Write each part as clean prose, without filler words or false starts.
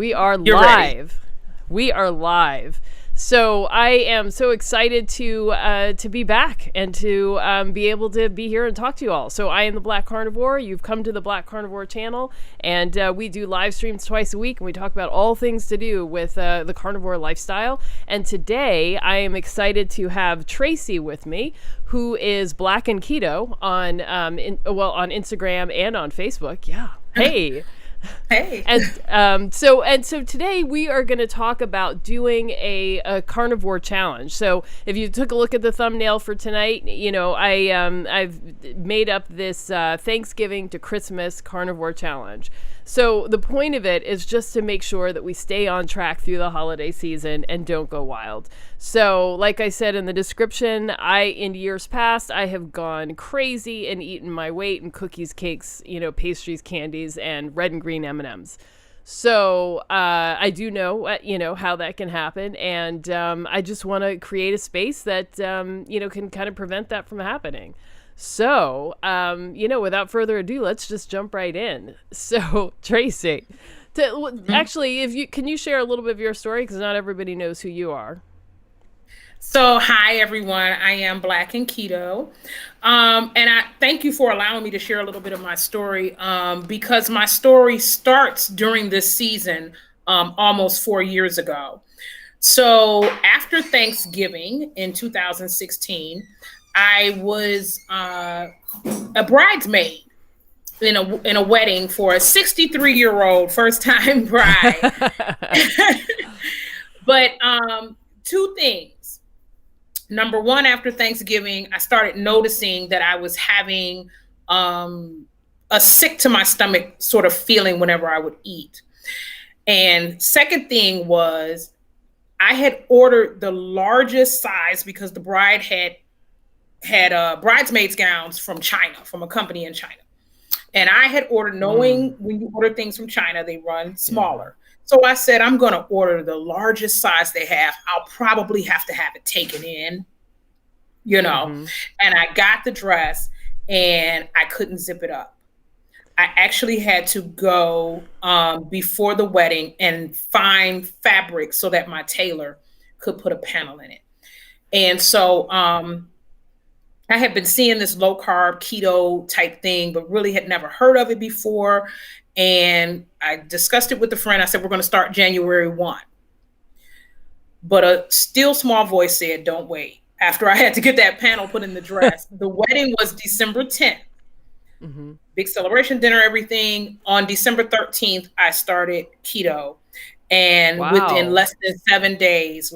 We are You're ready. live. We are live. So I am so excited to be back and to be able to be here and talk to you all. So I am the Black Carnivore. You've come to the Black Carnivore channel, and we do live streams twice a week, and we talk about all things to do with the carnivore lifestyle. And today I am excited to have Tracy with me, who is Black and Keto on on Instagram and on Facebook. Yeah. Hey. Hey. And so today we are going to talk about doing a carnivore challenge. So if you took a look at the thumbnail for tonight, you know I've made up this Thanksgiving to Christmas carnivore challenge. So the point of it is just to make sure that we stay on track through the holiday season and don't go wild. So like I said in the description, in years past, I have gone crazy and eaten my weight in cookies, cakes, pastries, candies, and red and green M&Ms. So I do know, how that can happen. And I just want to create a space that, can kind of prevent that from happening. So, without further ado, let's just jump right in. So, Tracy, actually, can you share a little bit of your story? Because not everybody knows who you are. So, hi everyone. I am Black and Keto, and I thank you for allowing me to share a little bit of my story because my story starts during this season, almost 4 years ago. So, after Thanksgiving in 2016, I was a bridesmaid in a wedding for a 63-year-old first time bride. But two things. Number one, after Thanksgiving, I started noticing that I was having a sick to my stomach sort of feeling whenever I would eat. And second thing was I had ordered the largest size because the bride had bridesmaids gowns from China, from a company in China. And I had ordered, knowing when you order things from China, they run smaller. So I said, I'm going to order the largest size they have. I'll probably have to have it taken in, And I got the dress and I couldn't zip it up. I actually had to go before the wedding and find fabric so that my tailor could put a panel in it. And so I had been seeing this low carb keto type thing, but really had never heard of it before. And I discussed it with a friend. I said, we're going to start January 1. But a still small voice said, don't wait. After I had to get that panel put in the dress, the wedding was December 10th. Mm-hmm. Big celebration dinner, everything. On December 13th, I started keto. And within less than 7 days,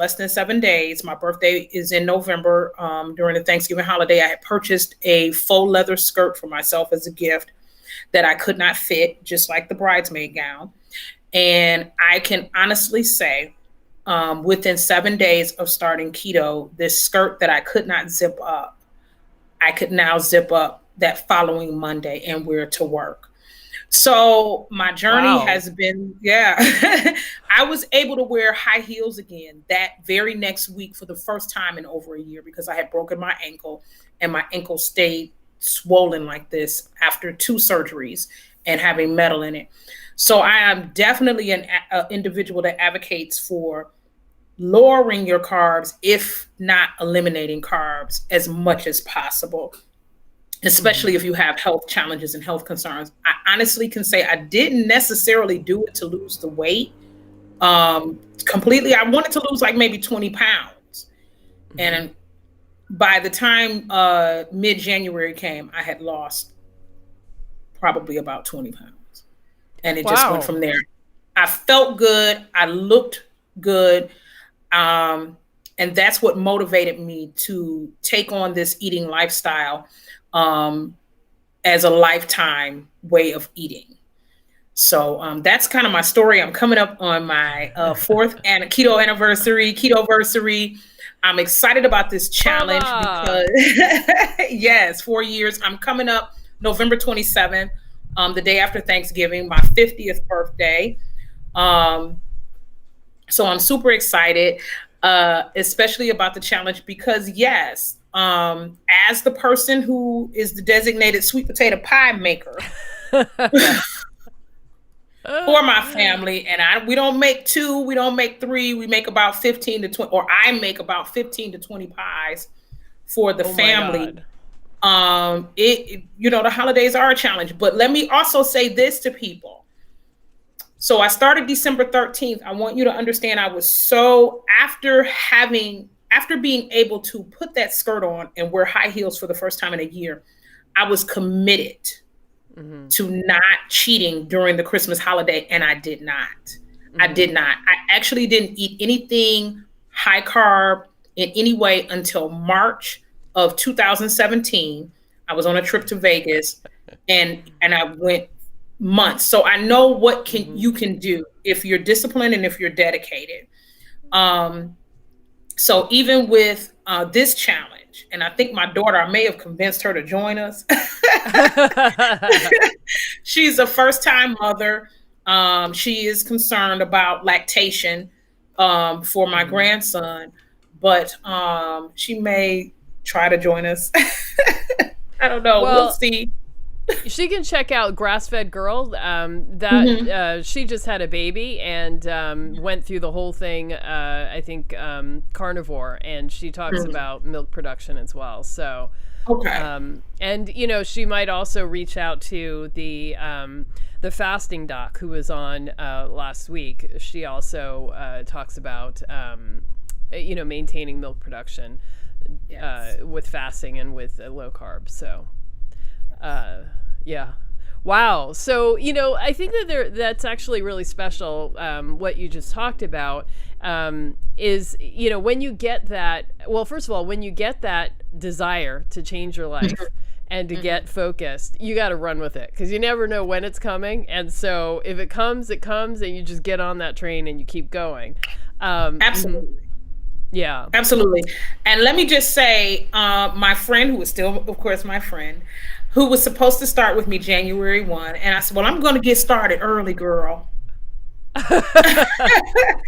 my birthday is in November, during the Thanksgiving holiday, I had purchased a faux leather skirt for myself as a gift that I could not fit, just like the bridesmaid gown. And I can honestly say, within 7 days of starting keto, this skirt that I could not zip up, I could now zip up that following Monday and wear to work. So my journey has been, I was able to wear high heels again that very next week for the first time in over a year because I had broken my ankle and my ankle stayed swollen like this after 2 surgeries and having metal in it. So I am definitely an individual that advocates for lowering your carbs, if not eliminating carbs as much as possible, especially if you have health challenges and health concerns. I honestly can say I didn't necessarily do it to lose the weight completely. I wanted to lose like maybe 20 pounds. And by the time mid-January came, I had lost probably about 20 pounds. And it just went from there. I felt good. I looked good. And that's what motivated me to take on this eating lifestyle as a lifetime way of eating. So that's kind of my story. I'm coming up on my 4th keto anniversary. I'm excited about this challenge because yes, 4 years. I'm coming up November 27th, the day after Thanksgiving, my 50th birthday. So I'm super excited, especially about the challenge because yes, as the person who is the designated sweet potato pie maker, for my family. And we don't make 2, we don't make 3, we make about 15 to 20, or I make about 15 to 20 pies for the family. The holidays are a challenge, but let me also say this to people. So I started December 13th. I want you to understand I was after being able to put that skirt on and wear high heels for the first time in a year, I was committed to not cheating during the Christmas holiday. And I did not. I did not. I actually didn't eat anything high carb in any way until March of 2017. I was on a trip to Vegas and I went months. So I know what you can do if you're disciplined and if you're dedicated. So even with this challenge, and I think my daughter, I may have convinced her to join us. She's a first-time mother. She is concerned about lactation for my grandson, but she may try to join us. I don't know. We'll see. She can check out Grass-Fed Girl. She just had a baby and went through the whole thing. I think Carnivore, and she talks about milk production as well. So, and she might also reach out to the fasting doc who was on last week. She also talks about maintaining milk production with fasting and with low carb. So. Yeah. Wow. So, I think that that's actually really special. What you just talked about is, when you get that, well, first of all, when you get that desire to change your life and to get focused, you got to run with it because you never know when it's coming. And so if it comes, and you just get on that train and you keep going. Absolutely. Yeah, absolutely. And let me just say, my friend, who is still, of course, my friend, who was supposed to start with me January 1. And I said, well, I'm going to get started early, girl.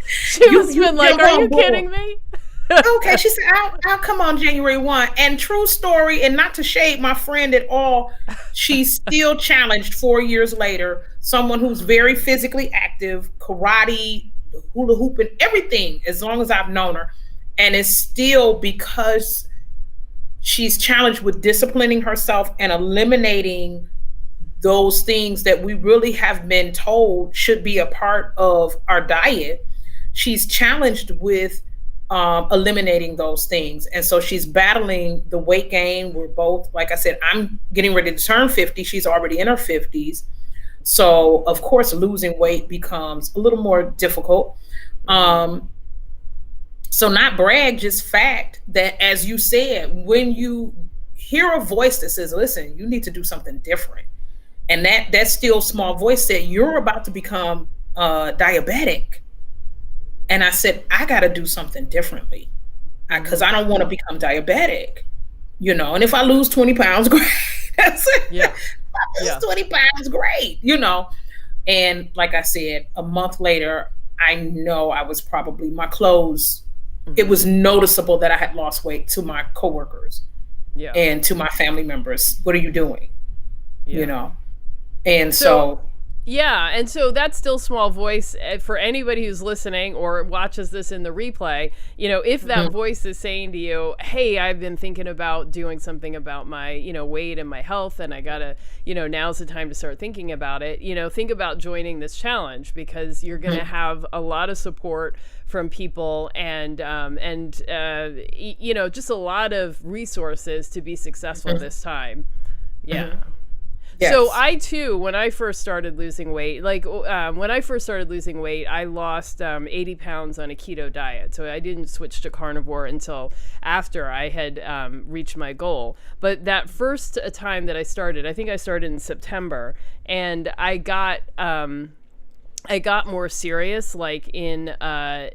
She must have been like, are you kidding me? Okay. She said, I'll come on January 1. And true story, and not to shade my friend at all, she's still challenged 4 years later. Someone who's very physically active, karate, hula hoop, and everything, as long as I've known her. And it's still because she's challenged with disciplining herself and eliminating those things that we really have been told should be a part of our diet. She's challenged with eliminating those things. And so she's battling the weight gain. We're both, like I said, I'm getting ready to turn 50. She's already in her 50s. So of course, losing weight becomes a little more difficult. So not brag, just fact that, as you said, when you hear a voice that says, listen, you need to do something different. And that still small voice said, you're about to become diabetic. And I said, I got to do something differently because I don't want to become diabetic, and if I lose 20 pounds, great. That's it. Yeah. If I lose 20 pounds, great, And like I said, a month later, I know I was probably, my clothes, it was noticeable that I had lost weight to my coworkers and to my family members. What are you doing? And so yeah. And so that's still small voice for anybody who's listening or watches this in the replay. If that voice is saying to you, hey, I've been thinking about doing something about my, weight and my health, and I gotta, now's the time to start thinking about it. Think about joining this challenge because you're going to have a lot of support from people and just a lot of resources to be successful this time. Yeah. Yes. So I too, when I first started losing weight, I lost 80 pounds on a keto diet. So I didn't switch to carnivore until after I had reached my goal. But that first time that I started, I think I started in September, and I got more serious, like in I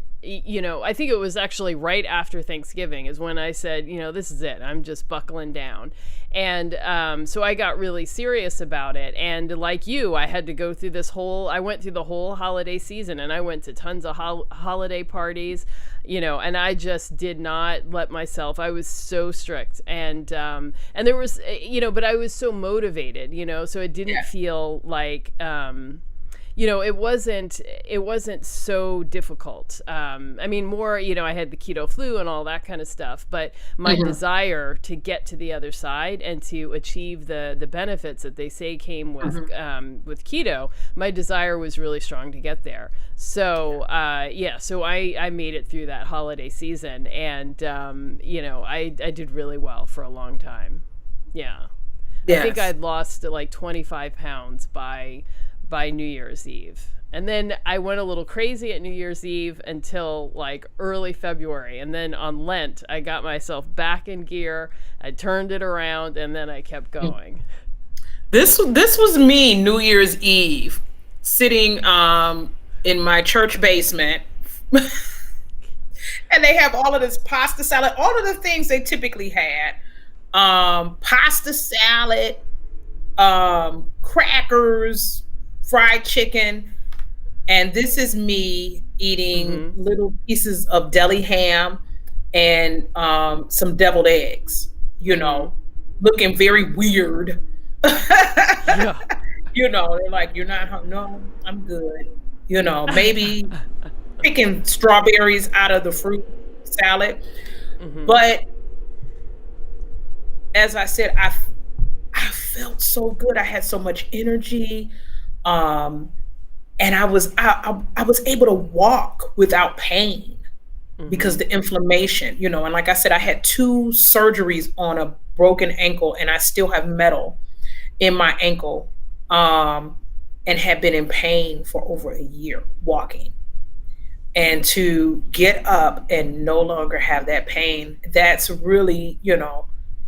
think it was actually right after Thanksgiving is when I said, this is it. I'm just buckling down. And so I got really serious about it. And like you, I had to go through I went through the whole holiday season, and I went to tons of holiday parties, and I just did not let myself, I was so strict. And there was, but I was so motivated, so it didn't feel like, it wasn't so difficult. I mean, more, I had the keto flu and all that kind of stuff, but my desire to get to the other side and to achieve the benefits that they say came with keto, my desire was really strong to get there. So so I made it through that holiday season, and I did really well for a long time. Yeah. Yes. I think I'd lost like 25 pounds by New Year's Eve. And then I went a little crazy at New Year's Eve until like early February. And then on Lent, I got myself back in gear. I turned it around, and then I kept going. This was me New Year's Eve, sitting in my church basement. And they have all of this pasta salad, all of the things they typically had. Pasta salad, crackers, fried chicken. And this is me eating little pieces of deli ham and some deviled eggs, looking very weird. Yeah. They're like, "You're not hungry." No, I'm good. Maybe picking strawberries out of the fruit salad. But as I said, I felt so good. I had so much energy. And I was able to walk without pain because the inflammation, and like I said, I had 2 surgeries on a broken ankle, and I still have metal in my ankle, and have been in pain for over a year walking. And to get up and no longer have that pain, that's really,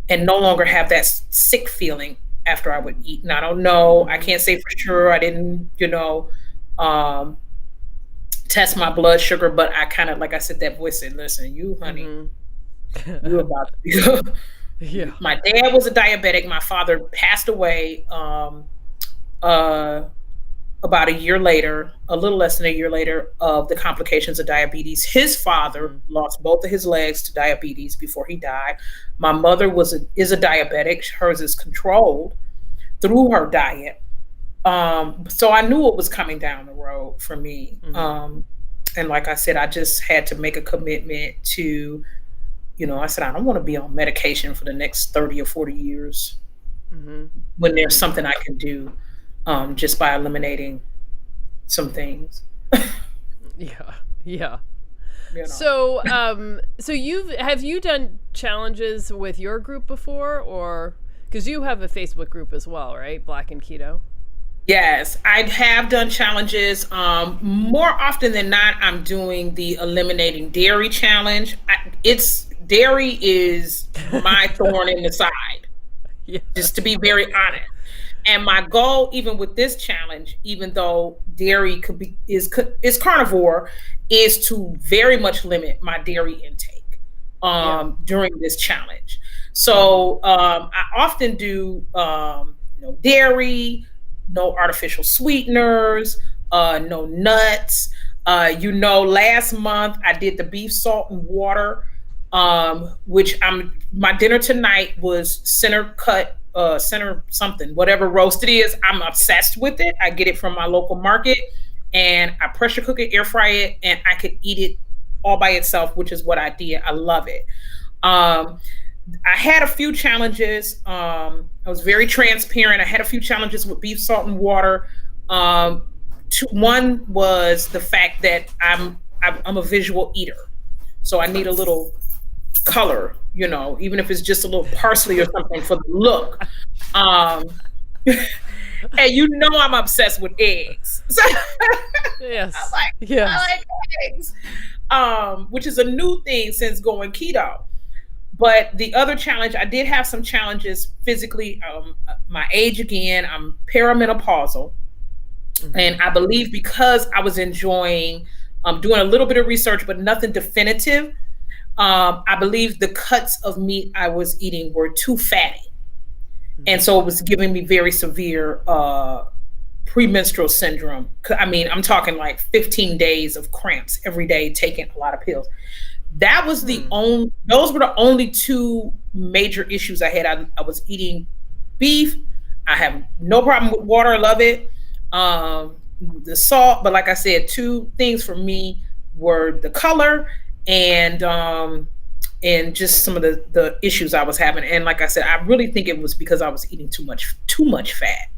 and no longer have that sick feeling after I would eat. And I don't know, I can't say for sure. I didn't, test my blood sugar, but I kind of, like I said, that voice said, "Listen, you honey, you're about to be." Yeah. My dad was a diabetic. My father passed away about a year later, a little less than a year later, of the complications of diabetes. His father lost both of his legs to diabetes before he died. My mother is a diabetic. Hers is controlled through her diet. So I knew it was coming down the road for me. And like I said, I just had to make a commitment to, I said, I don't want to be on medication for the next 30 or 40 years when there's something I can do just by eliminating some things. Yeah. So, have you done challenges with your group before, or because you have a Facebook group as well, right? Black and Keto. Yes, I have done challenges. More often than not, I'm doing the eliminating dairy challenge. Dairy is my thorn in the side, just to be very honest. And my goal, even with this challenge, even though dairy is carnivore, is to very much limit my dairy intake during this challenge. So I often do no dairy, no artificial sweeteners, no nuts. Last month I did the beef, salt, and water, which my dinner tonight was center something, whatever roast it is. I'm obsessed with it. I get it from my local market, and I pressure cook it, air fry it, and I could eat it all by itself, which is what I did. I love it. I had a few challenges. I was very transparent. I had a few challenges with beef, salt, and water. One was the fact that I'm a visual eater, so I need a little color, even if it's just a little parsley or something for the look. And I'm obsessed with eggs. Yes. I like eggs, which is a new thing since going keto. But the other challenge, I did have some challenges physically. My age again, I'm perimenopausal. And I believe because I was enjoying doing a little bit of research, but nothing definitive, I believe the cuts of meat I was eating were too fatty. And so it was giving me very severe premenstrual syndrome. I mean, I'm talking like 15 days of cramps every day, taking a lot of pills. That was those were the only 2 major issues I had. I was eating beef. I have no problem with water. I love it. the salt, but like I said, two things for me were the color and just some of the issues I was having. And like I said, I really think it was because I was eating too much fat.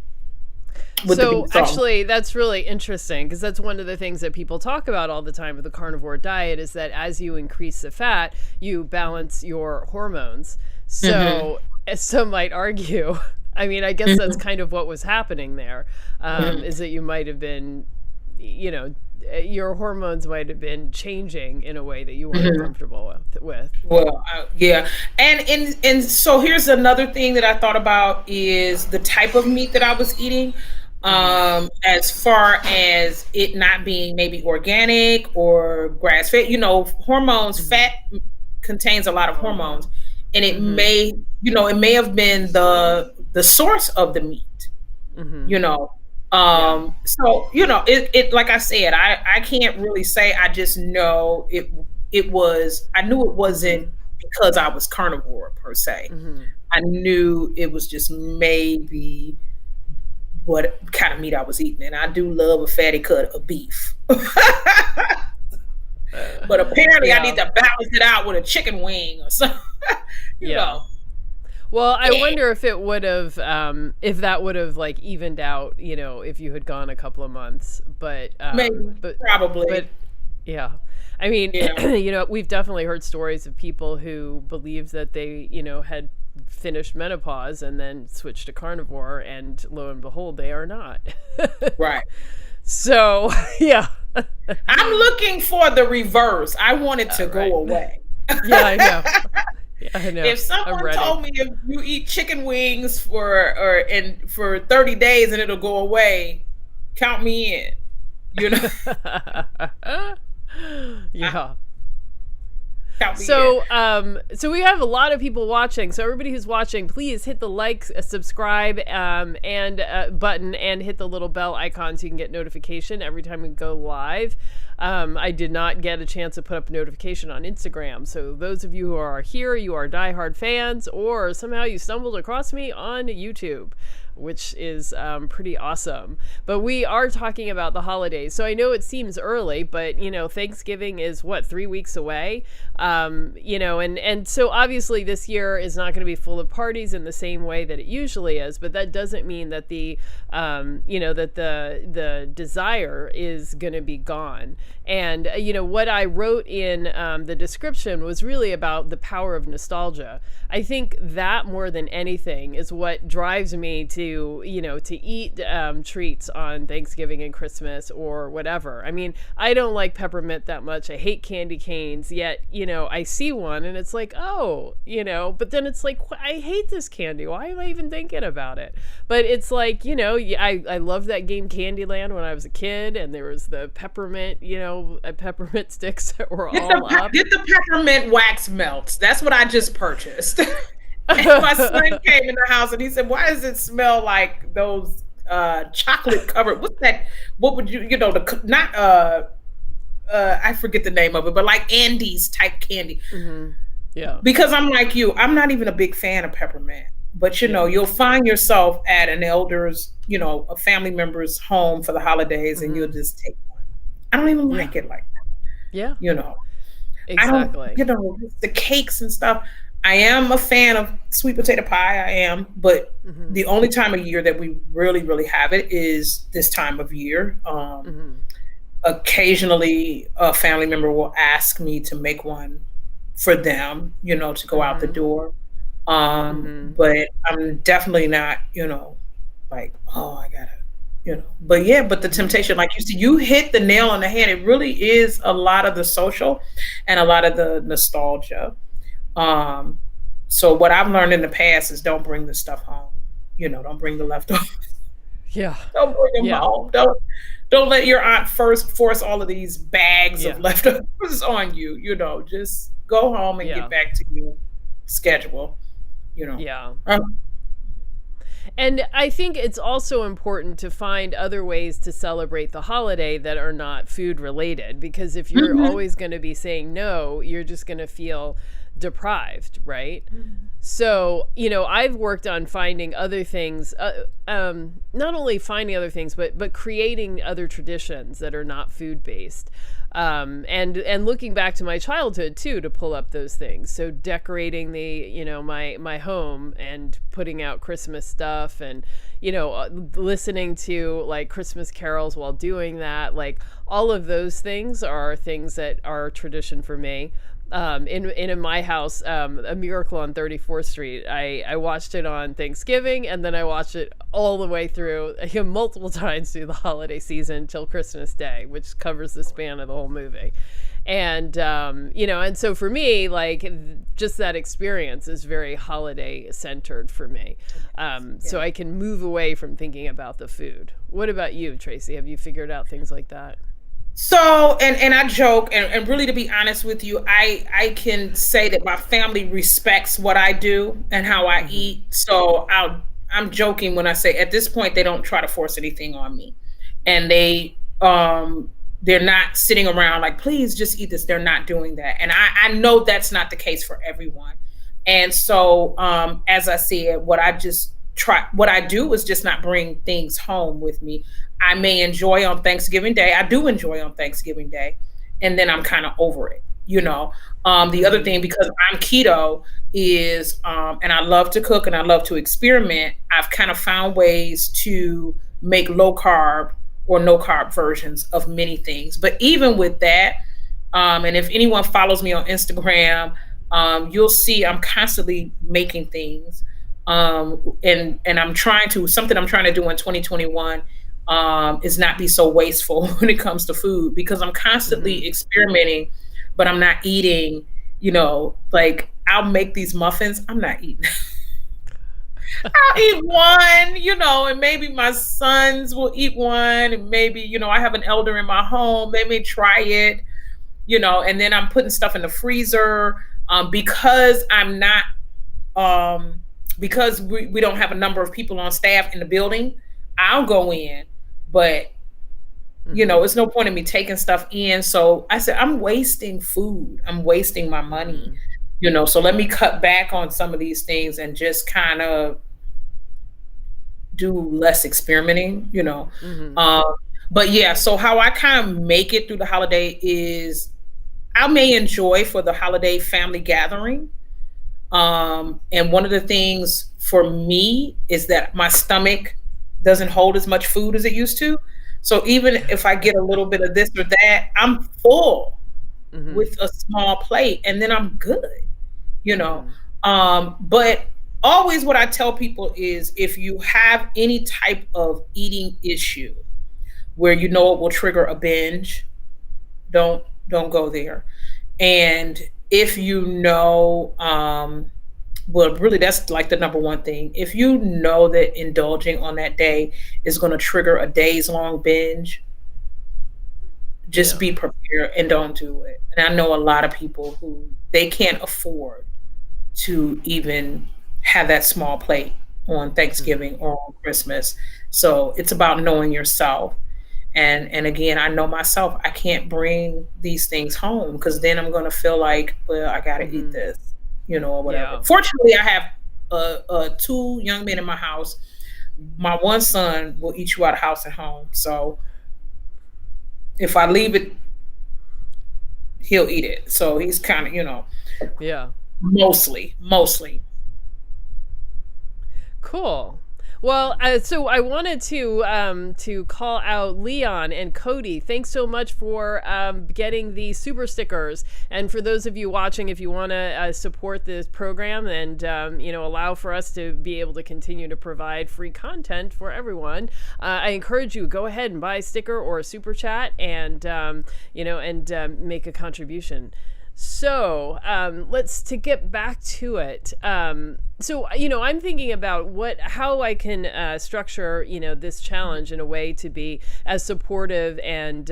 So actually, that's really interesting, because that's one of the things that people talk about all the time with the carnivore diet, is that as you increase the fat, you balance your hormones. So as some might argue, I mean, I guess that's kind of what was happening there, is that you might have been, your hormones might have been changing in a way that you weren't comfortable with. Well, yeah. And so here's another thing that I thought about is the type of meat that I was eating. As far as it not being maybe organic or grass fed, hormones, fat contains a lot of hormones, and it may have been the source of the meat, so, it like I said, I can't really say. I just know I knew it wasn't because I was carnivore per se. I knew it was just maybe what kind of meat I was eating. And I do love a fatty cut of beef. But apparently I need to balance it out with a chicken wing or something. you know. Well, I wonder if it would have, if that would have like evened out, if you had gone a couple of months, but maybe, probably. But yeah, I mean, we've definitely heard stories of people who believed that they, had finished menopause and then switched to carnivore, and lo and behold, they are not. Right. So, yeah. I'm looking for the reverse. I want it to go away. Yeah, I know. Yeah, I know. If someone told me if you eat chicken wings for 30 days and it'll go away, count me in. Yeah. So we have a lot of people watching. So everybody who's watching, please hit the like, subscribe, and button, and hit the little bell icon so you can get notification every time we go live. I did not get a chance to put up a notification on Instagram. So those of you who are here, you are diehard fans, or somehow you stumbled across me on YouTube, which is pretty awesome. But we are talking about the holidays. So I know it seems early, but, Thanksgiving is 3 weeks away. And so obviously this year is not going to be full of parties in the same way that it usually is, but that doesn't mean that the desire is going to be gone. And, what I wrote in the description was really about the power of nostalgia. I think that more than anything is what drives me to eat treats on Thanksgiving and Christmas or whatever. I mean, I don't like peppermint that much. I hate candy canes, yet, I see one and it's like, but then it's like, I hate this candy. Why am I even thinking about it? But it's like, I loved that game Candyland when I was a kid, and there was the peppermint, peppermint sticks that were all up. Get the peppermint wax melts. That's what I just purchased. And my son came in the house and he said, "Why does it smell like those chocolate covered? What's that? What would you I forget the name of it, but like Andes type candy." Yeah. Because I'm like you, I'm not even a big fan of peppermint. But you'll find yourself at an elder's, a family member's home for the holidays, and you'll just take one. I don't even like it like that. Yeah. Exactly. I don't, the cakes and stuff. I am a fan of sweet potato pie. I am, but the only time of year that we really, really have it is this time of year. Occasionally, a family member will ask me to make one for them, to go out the door. But I'm definitely not, like, oh, I gotta, but the temptation, like you said, you hit the nail on the head. It really is a lot of the social and a lot of the nostalgia. So what I've learned in the past is don't bring the stuff home. Don't bring the leftovers. Yeah. Don't bring them home. Don't let your aunt first force all of these bags of leftovers on you. Just go home and get back to your schedule. Yeah. And I think it's also important to find other ways to celebrate the holiday that are not food related, because if you're always going to be saying no, you're just going to feel deprived, right? So, I've worked on finding other things, not only finding other things, but creating other traditions that are not food based. And looking back to my childhood too, to pull up those things. So decorating my home and putting out Christmas stuff, and listening to like Christmas carols while doing that. Like all of those things are things that are tradition for me. In my house, A Miracle on 34th Street. I watched it on Thanksgiving, and then I watched it all the way through, multiple times through the holiday season till Christmas Day, which covers the span of the whole movie. And and so for me, like, just that experience is very holiday centered for me. So I can move away from thinking about the food. What about you, Tracy? Have you figured out things like that? So, and I joke, and really, to be honest with you, I can say that my family respects what I do and how I Mm-hmm. eat. So I'm joking when I say at this point they don't try to force anything on me, and they're not sitting around like, please just eat this. They're not doing that, and I know that's not the case for everyone. And so, as I said, what I do is just not bring things home with me. I may enjoy on Thanksgiving Day. I do enjoy on Thanksgiving Day, and then I'm kind of over it. The other Mm-hmm. thing, because I'm keto, is and I love to cook and I love to experiment. I've kind of found ways to make low carb or no carb versions of many things. But even with that, and if anyone follows me on Instagram, you'll see I'm constantly making things. And I'm trying to something I'm trying to do in 2021 is not be so wasteful when it comes to food, because I'm Mm-hmm. constantly experimenting, but I'm not eating. Like I'll make these muffins. I'm not eating. I'll eat one, and maybe my sons will eat one, and maybe I have an elder in my home. They may try it, and then I'm putting stuff in the freezer because I'm not because we don't have a number of people on staff in the building. I'll go in, but Mm-hmm. it's no point in me taking stuff in. So I said, I'm wasting food. I'm wasting my money, Mm-hmm. so let me cut back on some of these things and just kind of do less experimenting. Mm-hmm. Um, but yeah, so how I kind of make it through the holiday is I may enjoy for the holiday family gathering. And one of the things for me is that my stomach doesn't hold as much food as it used to. So even if I get a little bit of this or that, I'm full Mm-hmm. with a small plate and then I'm good, you know. Mm-hmm. But always what I tell people is if you have any type of eating issue where it will trigger a binge, don't don't go there. And if well, really, that's like the number one thing. If you know that indulging on that day is going to trigger a days long binge, just Yeah. be prepared and don't do it. And I know a lot of people who they can't afford to even have that small plate on Mm-hmm. Thanksgiving or on Christmas. So it's about knowing yourself. And again, I know myself, I can't bring these things home because then I'm gonna feel like, well, I gotta eat Mm-hmm. this, or whatever. Yeah. Fortunately, I have two young men in my house. My one son will eat you out of house and home. So if I leave it, he'll eat it. So he's kind of, Yeah. mostly. Cool. Well, so I wanted to call out Leon and Cody. Thanks so much for getting the super stickers. And for those of you watching, if you want to support this program and allow for us to be able to continue to provide free content for everyone, I encourage you go ahead and buy a sticker or a super chat and make a contribution. So let's to get back to it. So I'm thinking about how I can structure this challenge in a way to be as supportive and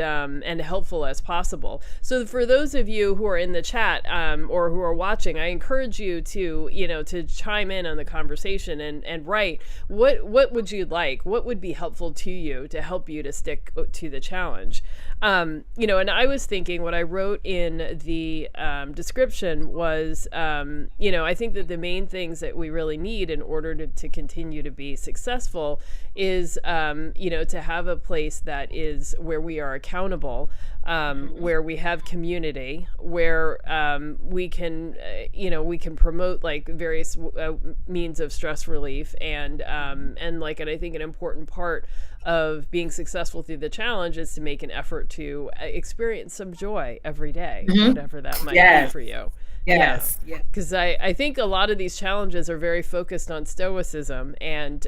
helpful as possible. So for those of you who are in the chat or who are watching, I encourage you to to chime in on the conversation and write what would you like, what would be helpful to you to help you to stick to the challenge. And I was thinking what I wrote in the description was I think that the main things that we really need in order to continue to be successful is to have a place that is where we are accountable, where we have community, where we can promote like various means of stress relief, and I think an important part of being successful through the challenge is to make an effort to experience some joy every day, whatever that might be for you. Yes. Yeah. Because I think a lot of these challenges are very focused on stoicism, and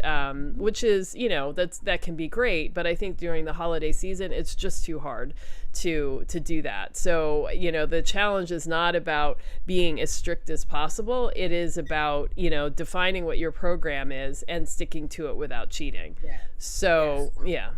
which is, that can be great. But I think during the holiday season, it's just too hard to do that. So, the challenge is not about being as strict as possible. It is about, defining what your program is and sticking to it without cheating. Yeah. So, yeah.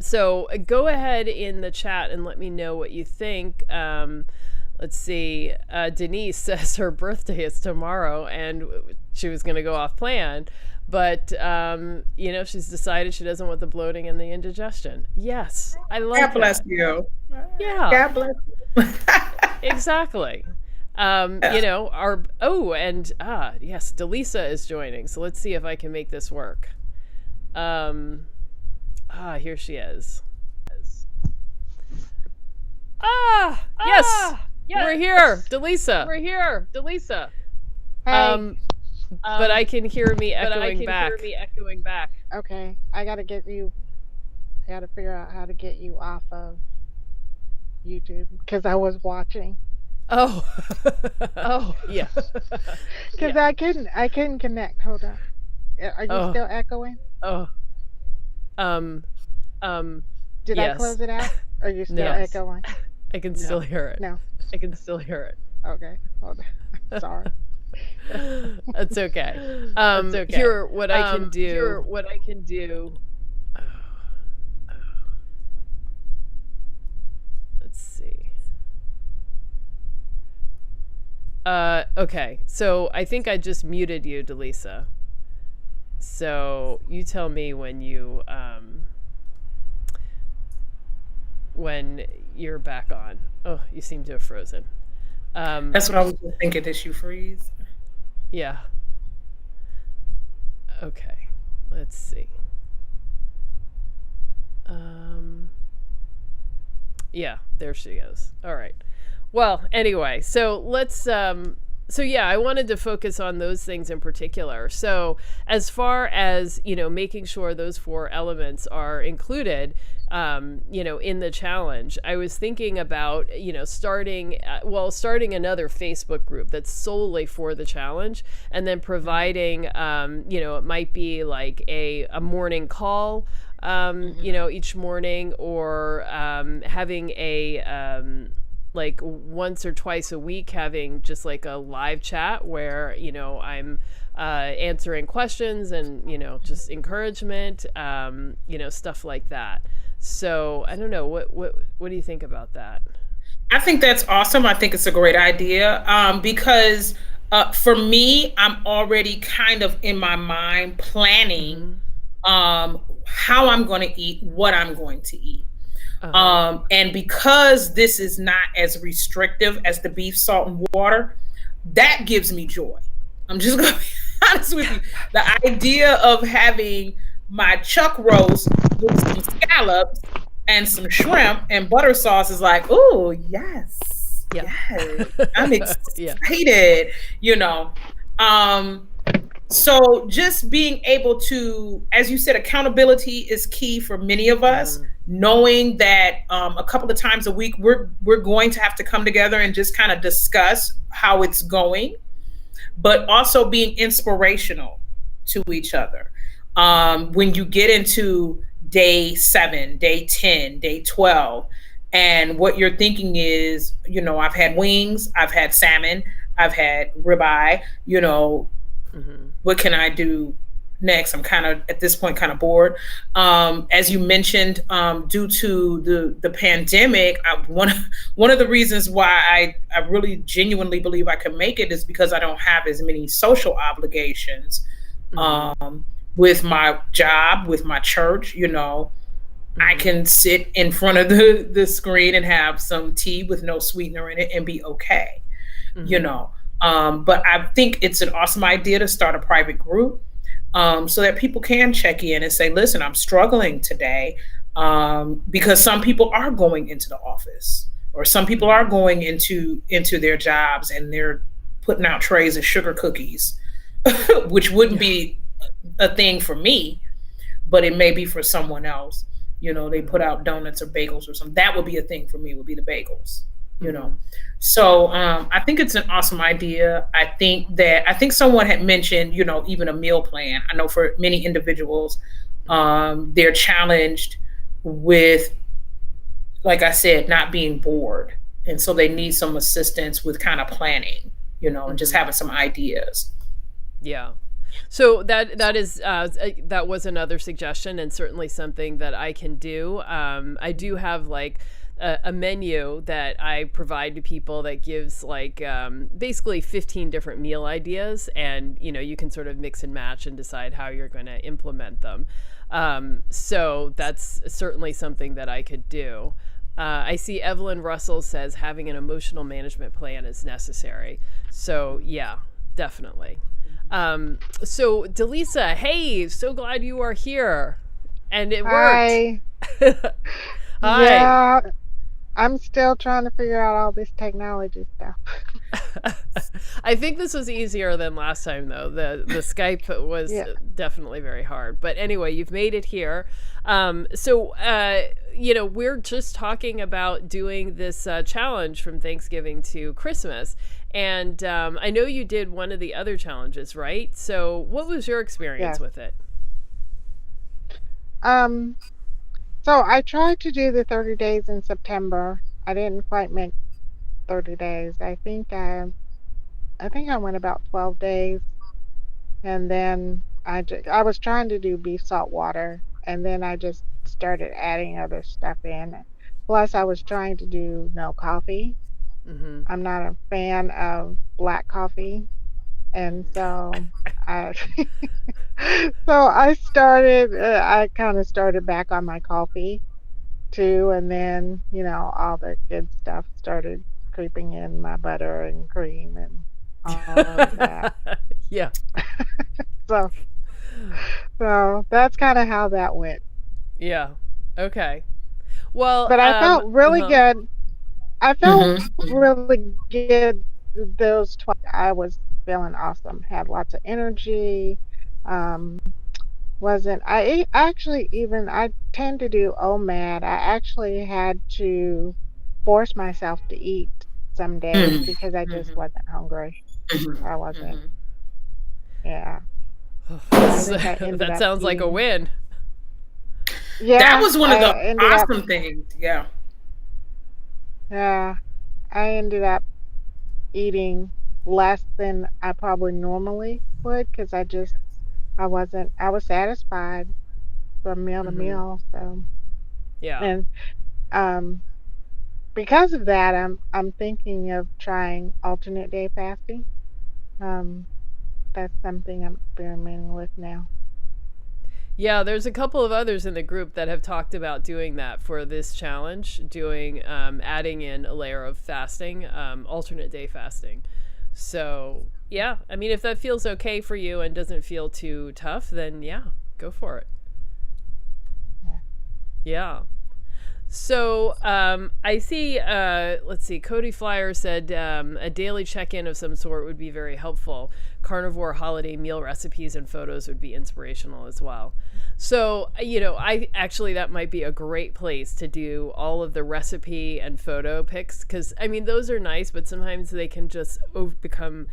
So go ahead in the chat and let me know what you think. Let's see. Denise says her birthday is tomorrow and she was going to go off plan, but she's decided she doesn't want the bloating and the indigestion. Yes, I love that. God bless you. Yeah. God bless you. Exactly. Yes, Delisa is joining. So let's see if I can make this work. Here she is. Yes. We're here, Delisa. Hey. But I can hear me echoing back. Okay, I gotta figure out how to get you off of YouTube because I was watching. Oh. Yeah. Because I couldn't connect. Hold on. Are you still echoing? Did yes. I close it out? Or are you still echoing? I can still hear it. No. I can still hear it. Okay. Hold on. Sorry. That's okay. Here, what I can do. Let's see. Okay. So I think I just muted you, Delisa. So you tell me when you're back on. Oh, you seem to have frozen. That's what I was thinking. Did you freeze? Yeah. Okay. Let's see. Yeah, there she goes. All right. Well, anyway, so let's I wanted to focus on those things in particular. So as far as, making sure those 4 elements are included, in the challenge, I was thinking about, starting another Facebook group that's solely for the challenge, and then providing, it might be like a morning call, each morning, or having a, like once or twice a week, having just like a live chat where, I'm answering questions and, just encouragement, stuff like that. So I don't know, what do you think about that? I think that's awesome. I think it's a great idea because for me, I'm already kind of in my mind planning how I'm going to eat, what I'm going to eat. And because this is not as restrictive as the beef, salt, and water, that gives me joy. I'm just going to be honest with you. The idea of having my chuck roast with some scallops and some shrimp and butter sauce is like, oh, yes. Yeah. Yes. I'm excited, So just being able to, as you said, accountability is key for many of us. Knowing that a couple of times a week we're going to have to come together and just kind of discuss how it's going, but also being inspirational to each other. When you get into day 7, day 10, day 12, and what you're thinking is, I've had wings, I've had salmon, I've had ribeye, Mm-hmm. what can I do next? I'm kind of at this point kind of bored. As you mentioned, due to the pandemic, one of the reasons why I really genuinely believe I can make it is because I don't have as many social obligations Mm-hmm. with my job, with my church. I Mm-hmm. can sit in front of the screen and have some tea with no sweetener in it and be okay. you Mm-hmm. know. But I think it's an awesome idea to start a private group, so that people can check in and say, listen, I'm struggling today, because some people are going into the office, or some people are Mm-hmm. going into their jobs and they're putting out trays of sugar cookies, which wouldn't Yeah. be a thing for me, but it may be for someone else. They put Mm-hmm. out donuts or bagels or something. That would be a thing for me, would be the bagels, you know. Mm-hmm. So I think it's an awesome idea. I think someone had mentioned, even a meal plan. I know for many individuals, Mm-hmm. they're challenged with, like I said, not being bored. And so they Mm-hmm. need some assistance with kind of planning, and just Mm-hmm. having some ideas. Yeah. So that was another suggestion, and certainly something that I can do. I do have like a menu that I provide to people that gives like basically 15 different meal ideas, and you can sort of mix and match and decide how you're going to implement them. So that's certainly something that I could do. I see Evelyn Russell says having an emotional management plan is necessary. So yeah, definitely. So Delisa, hey, so glad you are here. And it worked. Hi. Hi. Yeah, I'm still trying to figure out all this technology stuff. I think this was easier than last time though. The Skype was Yeah. definitely very hard. But anyway, you've made it here. We're just talking about doing this challenge from Thanksgiving to Christmas. And I know you did one of the other challenges, right? So what was your experience Yes. with it? Um, so I tried to do the 30 days in September. I didn't quite make 30 days. I think I went about 12 days, and then I was trying to do beef salt water, and then I just started adding other stuff in. Plus I was trying to do no coffee. Mm-hmm. I'm not a fan of black coffee, and so I I kind of started back on my coffee too, and then, all the good stuff started creeping in, my butter and cream and all of that. Yeah. So, so that's kind of how that went. Yeah. Okay. Well, But I felt really uh-huh. good. I felt Mm-hmm. really good those 12. I was feeling awesome. Had lots of energy. Um, wasn't actually even I tend to do OMAD. I actually had to force myself to eat some days because I just Mm-hmm. wasn't hungry. I wasn't. Mm-hmm. Yeah. I think I ended That up sounds like a eating. win. That Yeah, was one of I the ended up. awesome things. Yeah. Yeah, I ended up eating less than I probably normally would because I wasn't. I was satisfied from meal to Mm-hmm. meal. So, Yeah. and um, because of that, I'm thinking of trying alternate day fasting. Um, that's something I'm experimenting with now. Yeah, there's a couple of others in the group that have talked about doing that for this challenge, doing adding in a layer of fasting, alternate day fasting. So, yeah, I mean, if that feels okay for you and doesn't feel too tough, then yeah, go for it. Yeah. Yeah. So I see. Let's see. Cody Flyer said a daily check-in of some sort would be very helpful. Carnivore holiday meal recipes and photos would be inspirational as well. So I actually that might be a great place to do all of the recipe and photo pics because I mean those are nice, but sometimes they can just become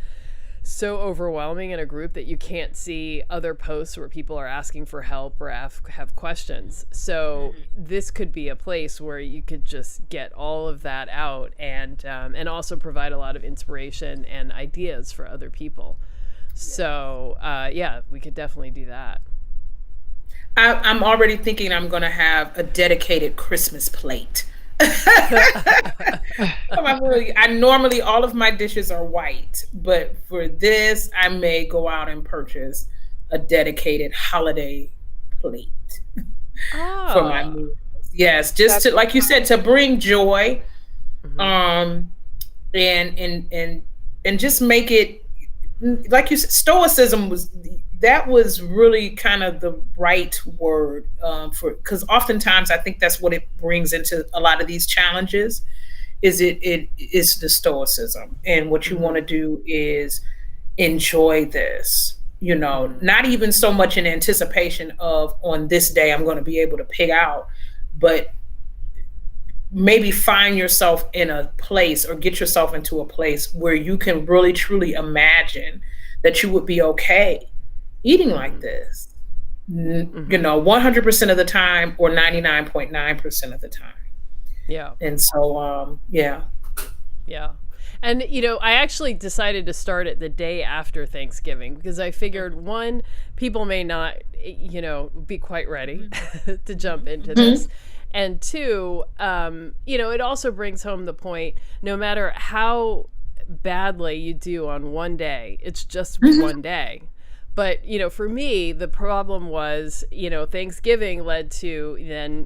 so overwhelming in a group that you can't see other posts where people are asking for help or have questions. So this could be a place where you could just get all of that out and also provide a lot of inspiration and ideas for other people. So yeah, we could definitely do that. I'm already thinking I'm going to have a dedicated Christmas plate. I normally, all of my dishes are white, but for this, I may go out and purchase a dedicated holiday plate for my meals. Yes, just to, like you said, to bring joy, and just make it, like you said, stoicism was really kind of the right word, because oftentimes I think that's what it brings into a lot of these challenges. It is the stoicism, and what you want to do is enjoy this. Not even so much in anticipation of on this day I'm going to be able to pig out, but maybe find yourself in a place or get yourself into a place where you can really truly imagine that you would be okay eating like this, 100% of the time or 99.9% of the time. Yeah. And so, yeah. Yeah. And, I actually decided to start it the day after Thanksgiving because I figured, one, people may not, be quite ready to jump into this. And two, it also brings home the point, no matter how badly you do on one day, it's just one day. But, for me, the problem was, Thanksgiving led to then,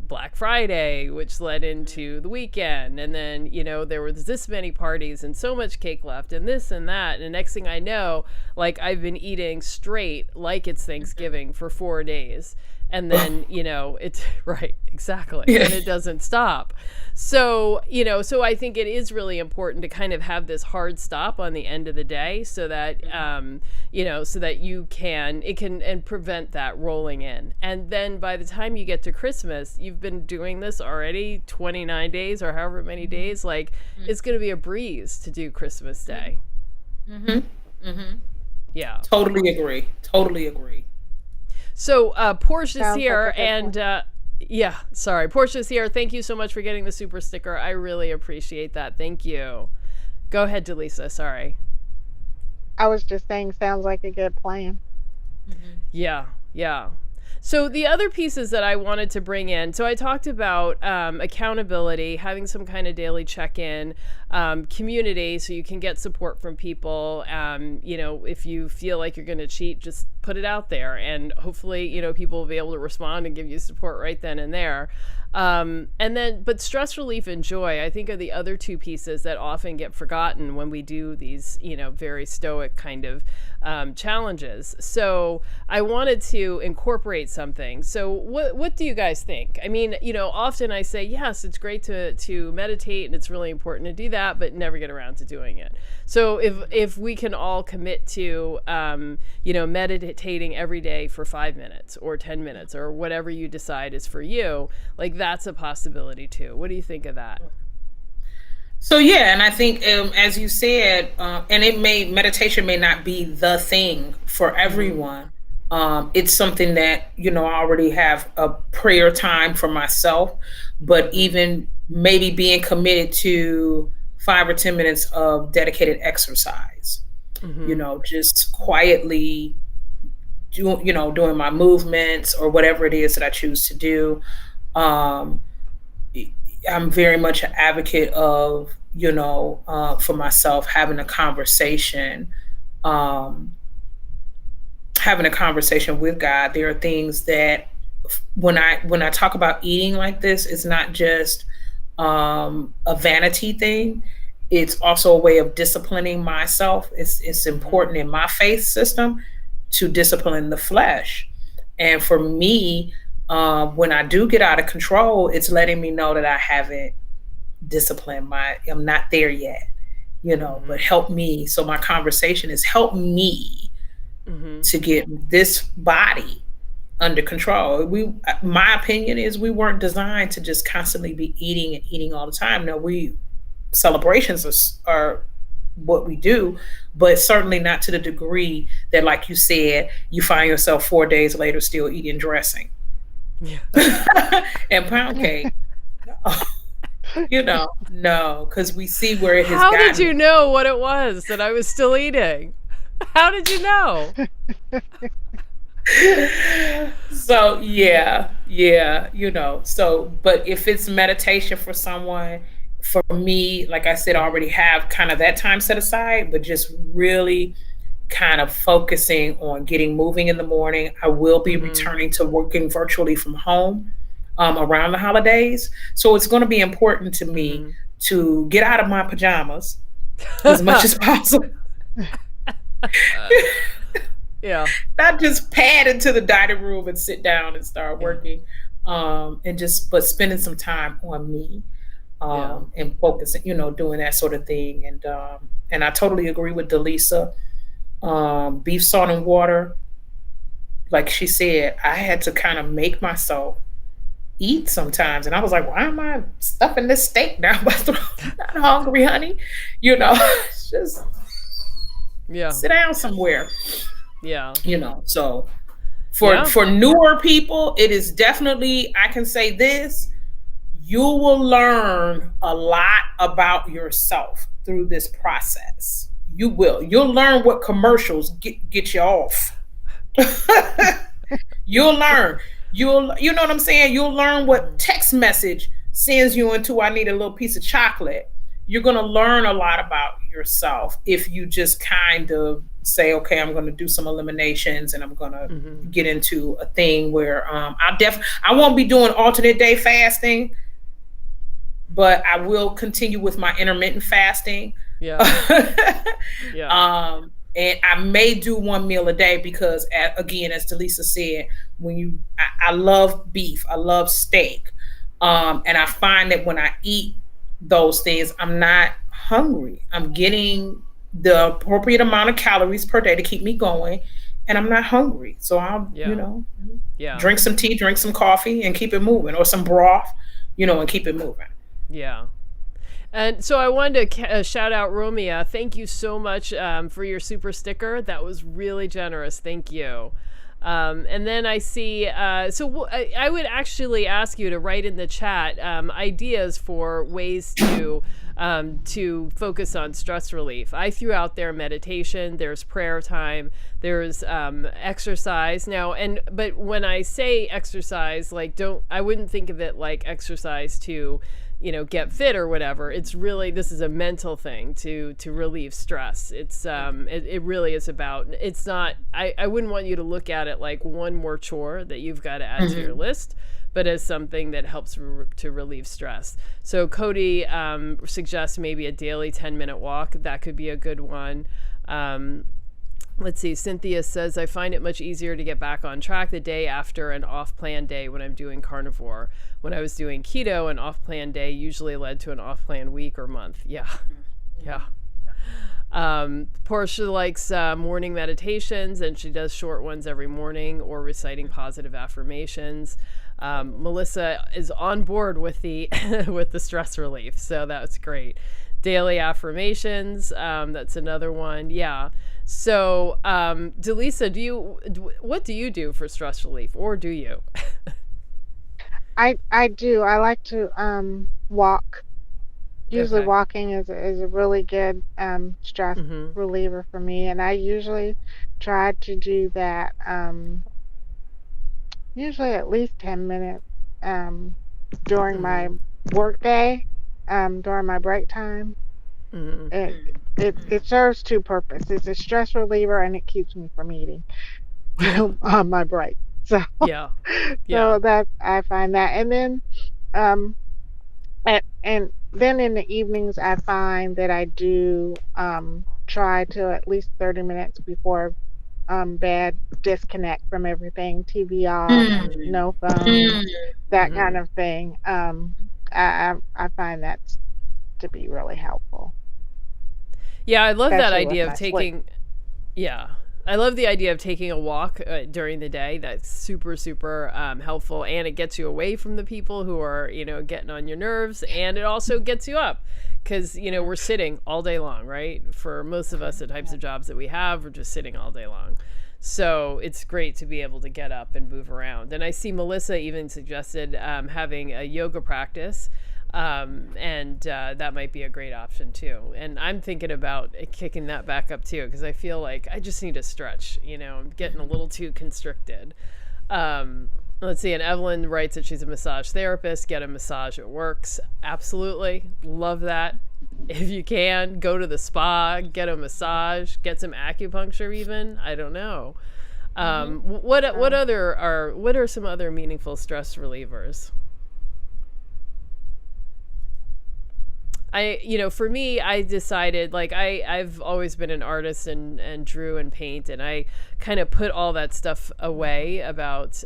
Black Friday, which led into the weekend. And then, there was this many parties and so much cake left and this and that. And the next thing I know, like I've been eating straight like it's Thanksgiving for 4 days. And then, it's right, exactly. Yeah. And it doesn't stop. So, so I think it is really important to kind of have this hard stop on the end of the day so that, so that it can prevent that rolling in. And then by the time you get to Christmas, you've been doing this already 29 days or however many days, like it's going to be a breeze to do Christmas Day. Yeah. Totally agree. So Portia's here, and Portia's here. Thank you so much for getting the super sticker. I really appreciate that. Thank you. Go ahead, Delisa. Sorry. I was just saying, sounds like a good plan. Yeah. So the other pieces that I wanted to bring in, so I talked about accountability, having some kind of daily check-in, community, so you can get support from people. If you feel like you're going to cheat, just put it out there, and hopefully, people will be able to respond and give you support right then and there. But stress relief and joy, I think, are the other two pieces that often get forgotten when we do these, very stoic kind of challenges. So I wanted to incorporate something. So what do you guys think? I mean, often I say, yes, it's great to meditate and it's really important to do that, but never get around to doing it. So if we can all commit to, meditating every day for 5 minutes or 10 minutes or whatever you decide is for you, like that's a possibility too. What do you think of that? So yeah, and I think as you said, and meditation may not be the thing for everyone. It's something that, I already have a prayer time for myself, but even maybe being committed to 5 or 10 minutes of dedicated exercise, just quietly doing my movements or whatever it is that I choose to do. I'm very much an advocate of, for myself, having a conversation with God. There are things that when I talk about eating like this, it's not just a vanity thing. It's also a way of disciplining myself. It's important in my faith system to discipline the flesh. And for me, when I do get out of control, it's letting me know that I haven't disciplined I'm not there yet, but help me. So my conversation is help me to get this body under control. My opinion is we weren't designed to just constantly be eating and eating all the time. No, celebrations are what we do, but certainly not to the degree that, like you said, you find yourself 4 days later still eating dressing Yeah. and pound cake. No, because we see where it has How gotten. did you know what it was that I was still eating? How did you know? So yeah, so but if it's meditation for someone, for me, like I said, I already have kind of that time set aside, but just really kind of focusing on getting moving in the morning. I will be returning to working virtually from home around the holidays, so it's going to be important to me to get out of my pajamas as much as possible. Yeah. Not just pad into the dining room and sit down and start working, but spending some time on me, and focusing, doing that sort of thing. And I totally agree with Delisa. Beef, salt, and water. Like she said, I had to kind of make myself eat sometimes, and I was like, "Why am I stuffing this steak down my throat? I'm not hungry, honey." Just sit down somewhere. Yeah. So for newer people, it is definitely, I can say this, you will learn a lot about yourself through this process. You'll learn what commercials get you off. You'll learn. You know what I'm saying? You'll learn what text message sends you into, I need a little piece of chocolate. You're going to learn a lot about yourself if you just kind of say, okay, I'm going to do some eliminations, and I'm going to get into a thing where I won't be doing alternate day fasting, but I will continue with my intermittent fasting. Yeah. And I may do one meal a day because, again, as Delisa said, I love beef, I love steak, and I find that when I eat those things, I'm not hungry. I'm getting the appropriate amount of calories per day to keep me going, and I'm not hungry. So I'll, drink some tea, drink some coffee, and keep it moving, or some broth, and keep it moving. Yeah. And so I wanted to shout out Romia. Thank you so much for your super sticker. That was really generous. Thank you. And then I see, I would actually ask you to write in the chat ideas for ways to focus on stress relief. I threw out there meditation, there's prayer time, there's exercise. Now, but when I say exercise, I wouldn't think of it like exercise to get fit or whatever. It's really, this is a mental thing to relieve stress. It's it really is about, it's not, I wouldn't want you to look at it like one more chore that you've got to add to your list, but as something that helps to relieve stress. So Cody suggests maybe a daily 10-minute walk. That could be a good one. Let's see. Cynthia says, I find it much easier to get back on track the day after an off-plan day when I'm doing carnivore. When I was doing keto, an off-plan day usually led to an off-plan week or month. Yeah. Portia likes morning meditations, and she does short ones every morning, or reciting positive affirmations. Melissa is on board with the with the stress relief, so that's great. Daily affirmations, that's another one. Yeah. So, Delisa, what do you do for stress relief, or do you? I do. I like to walk. Usually walking is a really good stress reliever for me, and I usually try to do that usually at least 10 minutes during my work day, during my break time. It serves two purposes. It's a stress reliever, and it keeps me from eating on my break. So so that I find that, and then and then in the evenings I find that I do try to at least 30 minutes before bed disconnect from everything, TV off, no phone, that kind of thing. I find that to be really helpful. Yeah, I love that Especially idea with of my taking. sleep. Yeah, I love the idea of taking a walk during the day. That's super, super helpful, and it gets you away from the people who are, getting on your nerves, and it also gets you up, because we're sitting all day long, right? For most of us, the types of jobs that we have, we're just sitting all day long. So it's great to be able to get up and move around. And I see Melissa even suggested having a yoga practice. And that might be a great option too. And I'm thinking about kicking that back up too, because I feel like I just need to stretch. I'm getting a little too constricted. Let's see. And Evelyn writes that she's a massage therapist. Get a massage. It works. Absolutely. Love that. If you can, go to the spa, get a massage, get some acupuncture even. I don't know. What are some other meaningful stress relievers? For me, I decided, like, I've always been an artist and drew and paint, and I kind of put all that stuff away about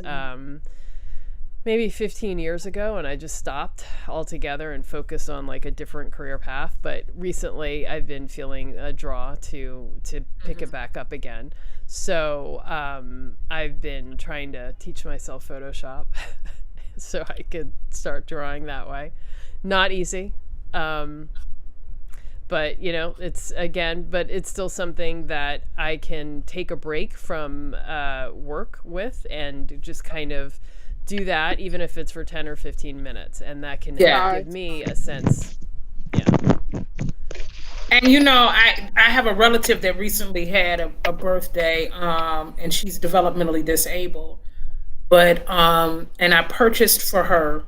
maybe 15 years ago, and I just stopped altogether and focused on like a different career path. But recently I've been feeling a draw to pick it back up again. So I've been trying to teach myself Photoshop so I could start drawing that way. Not easy. But it's still something that I can take a break from work with and just kind of do that, even if it's for 10 or 15 minutes. And that can give me a sense. Yeah. And I have a relative that recently had a birthday, and she's developmentally disabled. But and I purchased for her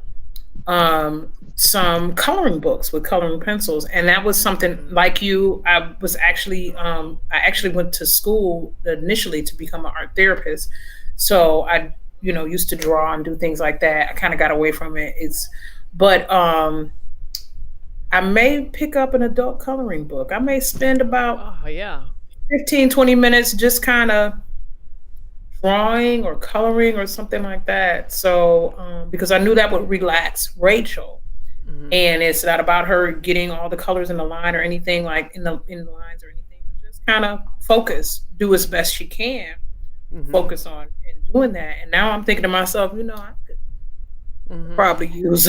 some coloring books with coloring pencils, and that was something like you. I actually went to school initially to become an art therapist, so I used to draw and do things like that. I kind of got away from it. But I may pick up an adult coloring book. I may spend about 15, 20 minutes just kind of drawing or coloring or something like that. So because I knew that would relax Rachel. Mm-hmm. And it's not about her getting all the colors in the line or anything like in the lines or anything. Just kind of focus, do as best she can, focus on and doing that. And now I'm thinking to myself, I could probably use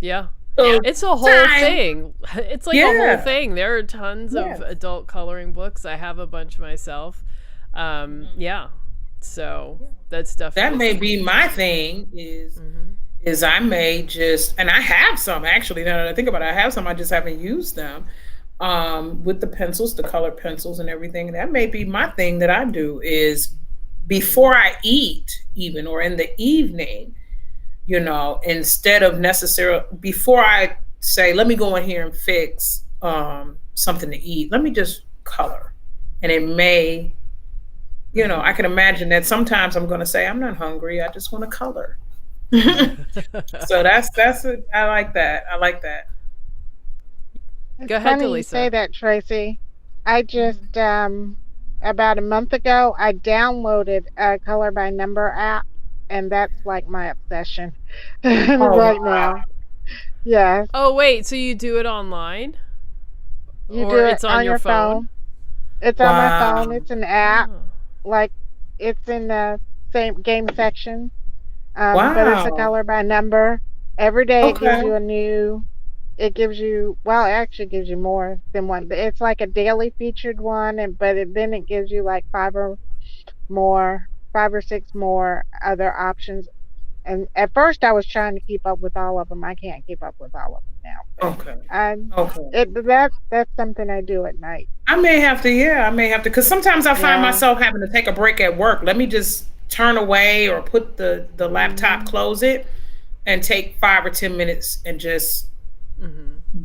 yeah. It's a whole thing. It's like a whole thing. There are tons of adult coloring books. I have a bunch myself. So that's definitely that may be my thing is I may just, and I have some actually, now that I think about it, I have some, I just haven't used them with the pencils, the colored pencils and everything. That may be my thing that I do is before I eat even, or in the evening, instead of necessarily, before I say, let me go in here and fix something to eat, let me just color. And it may, I can imagine that sometimes I'm going to say, I'm not hungry, I just want to color. So that's it. I like that. It's Go ahead, funny Lisa. you say that, Tracy. I just about a month ago I downloaded a Color by Number app, and that's like my obsession right now. Yes. Oh wait, so you do it online? You or do it it's on your phone? It's on my phone. It's an app. Like it's in the same game section. But it's a Color by Number. Every day it gives you it actually gives you more than one. It's like a daily featured one, then it gives you like 5 or 6 more other options. And at first I was trying to keep up with all of them. I can't keep up with all of them now. That's something I do at night. I may have to, because sometimes I find myself having to take a break at work. Let me just turn away or put the laptop, close it, and take 5 or 10 minutes and just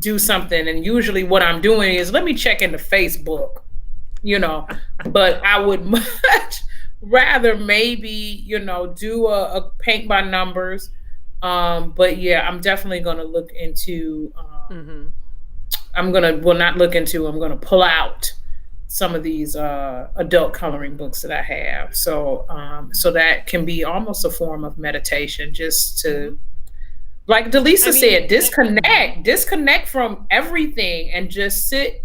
do something. And usually what I'm doing is, let me check into Facebook, but I would much rather maybe, do a paint by numbers. But yeah, I'm definitely going to look into, I'm going to pull out some of these adult coloring books that I have. So that can be almost a form of meditation, just to, like Delisa said, disconnect from everything and just sit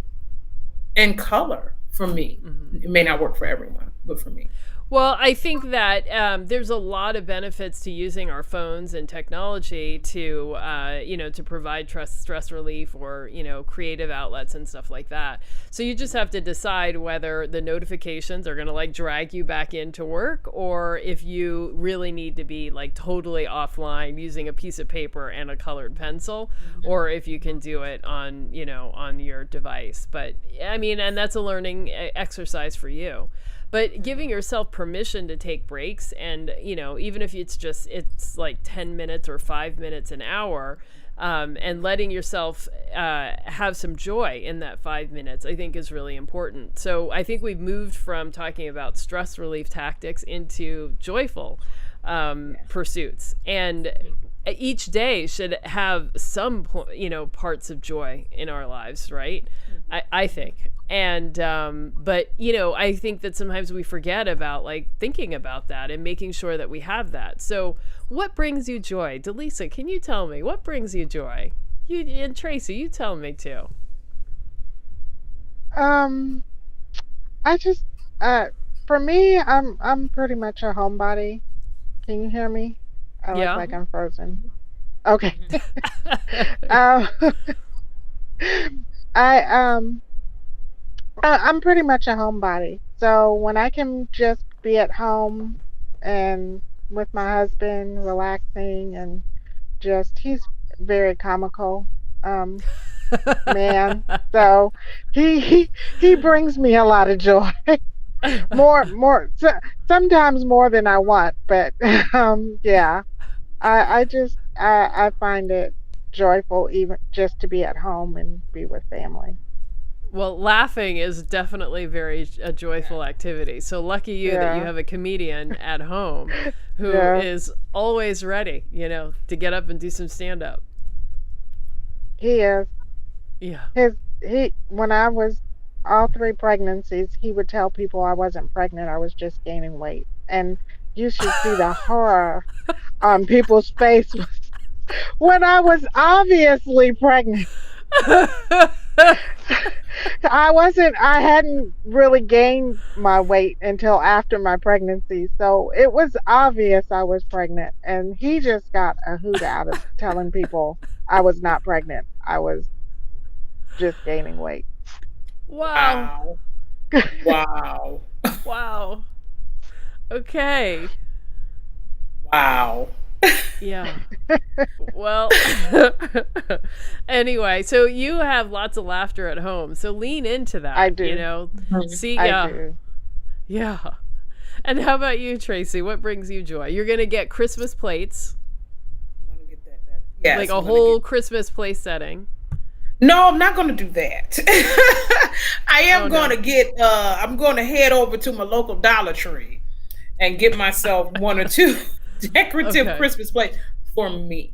and color. For me, it may not work for everyone, but for me. Well, I think that there's a lot of benefits to using our phones and technology to, to provide stress relief or, creative outlets and stuff like that. So you just have to decide whether the notifications are going to like drag you back into work, or if you really need to be like totally offline using a piece of paper and a colored pencil, or if you can do it on, on your device. But I mean, and that's a learning exercise for you. But giving yourself permission to take breaks, and even if it's like 10 minutes or 5 minutes an hour, and letting yourself have some joy in that 5 minutes, I think is really important. So I think we've moved from talking about stress relief tactics into joyful pursuits, and each day should have some parts of joy in our lives, right? I think. And but I think that sometimes we forget about like thinking about that and making sure that we have that. So what brings you joy? Delisa, can you tell me what brings you joy? You and Tracy, you tell me too. I just for me, I'm pretty much a homebody. Can you hear me? I look Yeah. like I'm frozen. Okay. um, I I'm pretty much a homebody. So when I can just be at home and with my husband, relaxing, and just he's very comical um man. So he brings me a lot of joy. Sometimes more than I want, but yeah. I find it joyful even just to be at home and be with family. Well, laughing is definitely very a joyful activity. So lucky you that you Yeah. have a comedian at home who Yeah. is always ready, to get up and do some stand up. He is. Yeah. He when I was all three pregnancies, he would tell people I wasn't pregnant, I was just gaining weight. And you should see the horror on people's face when I was obviously pregnant. I hadn't really gained my weight until after my pregnancy. So it was obvious I was pregnant. And he just got a hoot out of telling people I was not pregnant. I was just gaining weight. Wow. Wow. Wow. Wow. Okay. Wow. Yeah. Well, anyway, so you have lots of laughter at home. So lean into that, I do. See, I yeah. do. Yeah. And how about you, Tracy? What brings you joy? You're going to get Christmas plates, I'm gonna get that. Yes, like I'm a gonna whole get- Christmas place setting. No, I'm not going to do that. I am Oh, going no. to I'm going to head over to my local Dollar Tree and get myself one or two decorative Okay. Christmas plates for me.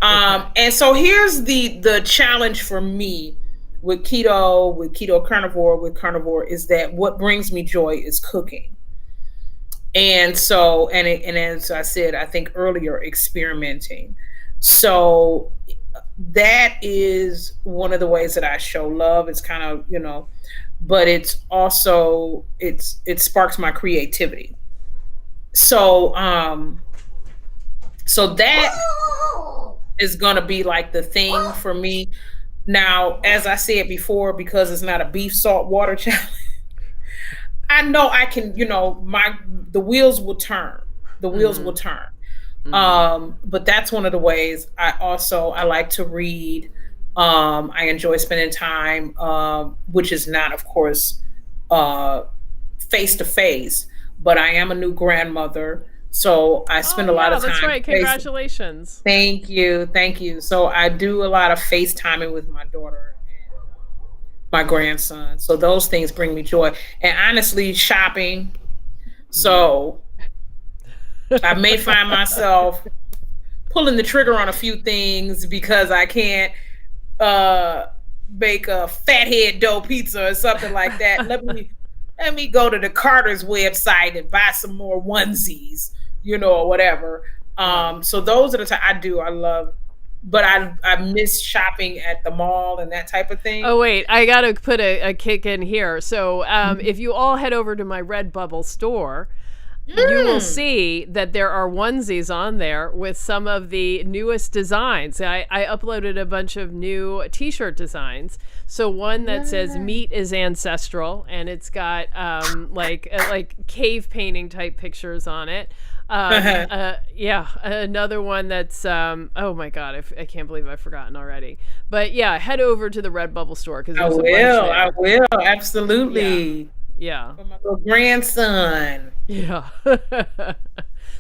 Okay. And so here's the challenge for me with keto carnivore, with carnivore, is that what brings me joy is cooking. And so, and as I said, I think earlier, experimenting. So that is one of the ways that I show love. It's kind of, but it's also, it sparks my creativity. So, so that is going to be like the thing for me. Now, as I said before, because it's not a beef salt water challenge, I know I can, the wheels will turn. The wheels will turn. But that's one of the ways. I like to read. I enjoy spending time, which is not, of course, face to face, but I am a new grandmother. So I spend a lot yeah, of that's time. right. Congratulations. Thank you. Thank you. So I do a lot of FaceTiming with my daughter and my grandson. So those things bring me joy. And honestly, shopping. So I may find myself pulling the trigger on a few things because I can't make a fathead dough pizza or something like that. Let me go to the Carter's website and buy some more onesies, or whatever. So those are the I love, but I miss shopping at the mall and that type of thing. Oh, wait, I got to put a kick in here. So if you all head over to my Redbubble store, you will see that there are onesies on there with some of the newest designs. I uploaded a bunch of new t-shirt designs. So one that says "Meat is ancestral," and it's got like cave painting type pictures on it. Yeah, another one that's oh my god, I can't believe I've forgotten already. But yeah, head over to the Redbubble store because there's a bunch there. I will, absolutely. Yeah. For my little grandson. Yeah.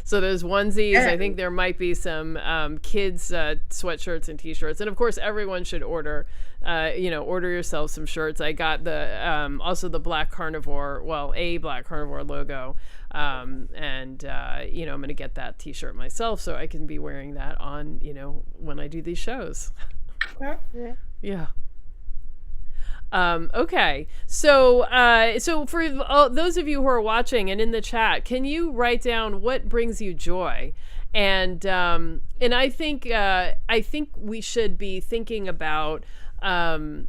So there's onesies. I think there might be some kids sweatshirts and t-shirts, and of course everyone should order order yourself some shirts. I got the also the Black Carnivore, a Black Carnivore logo, and I'm gonna get that t-shirt myself so I can be wearing that on when I do these shows. Yeah. Okay, so for those of you who are watching and in the chat, can you write down what brings you joy? And I think we should be thinking about not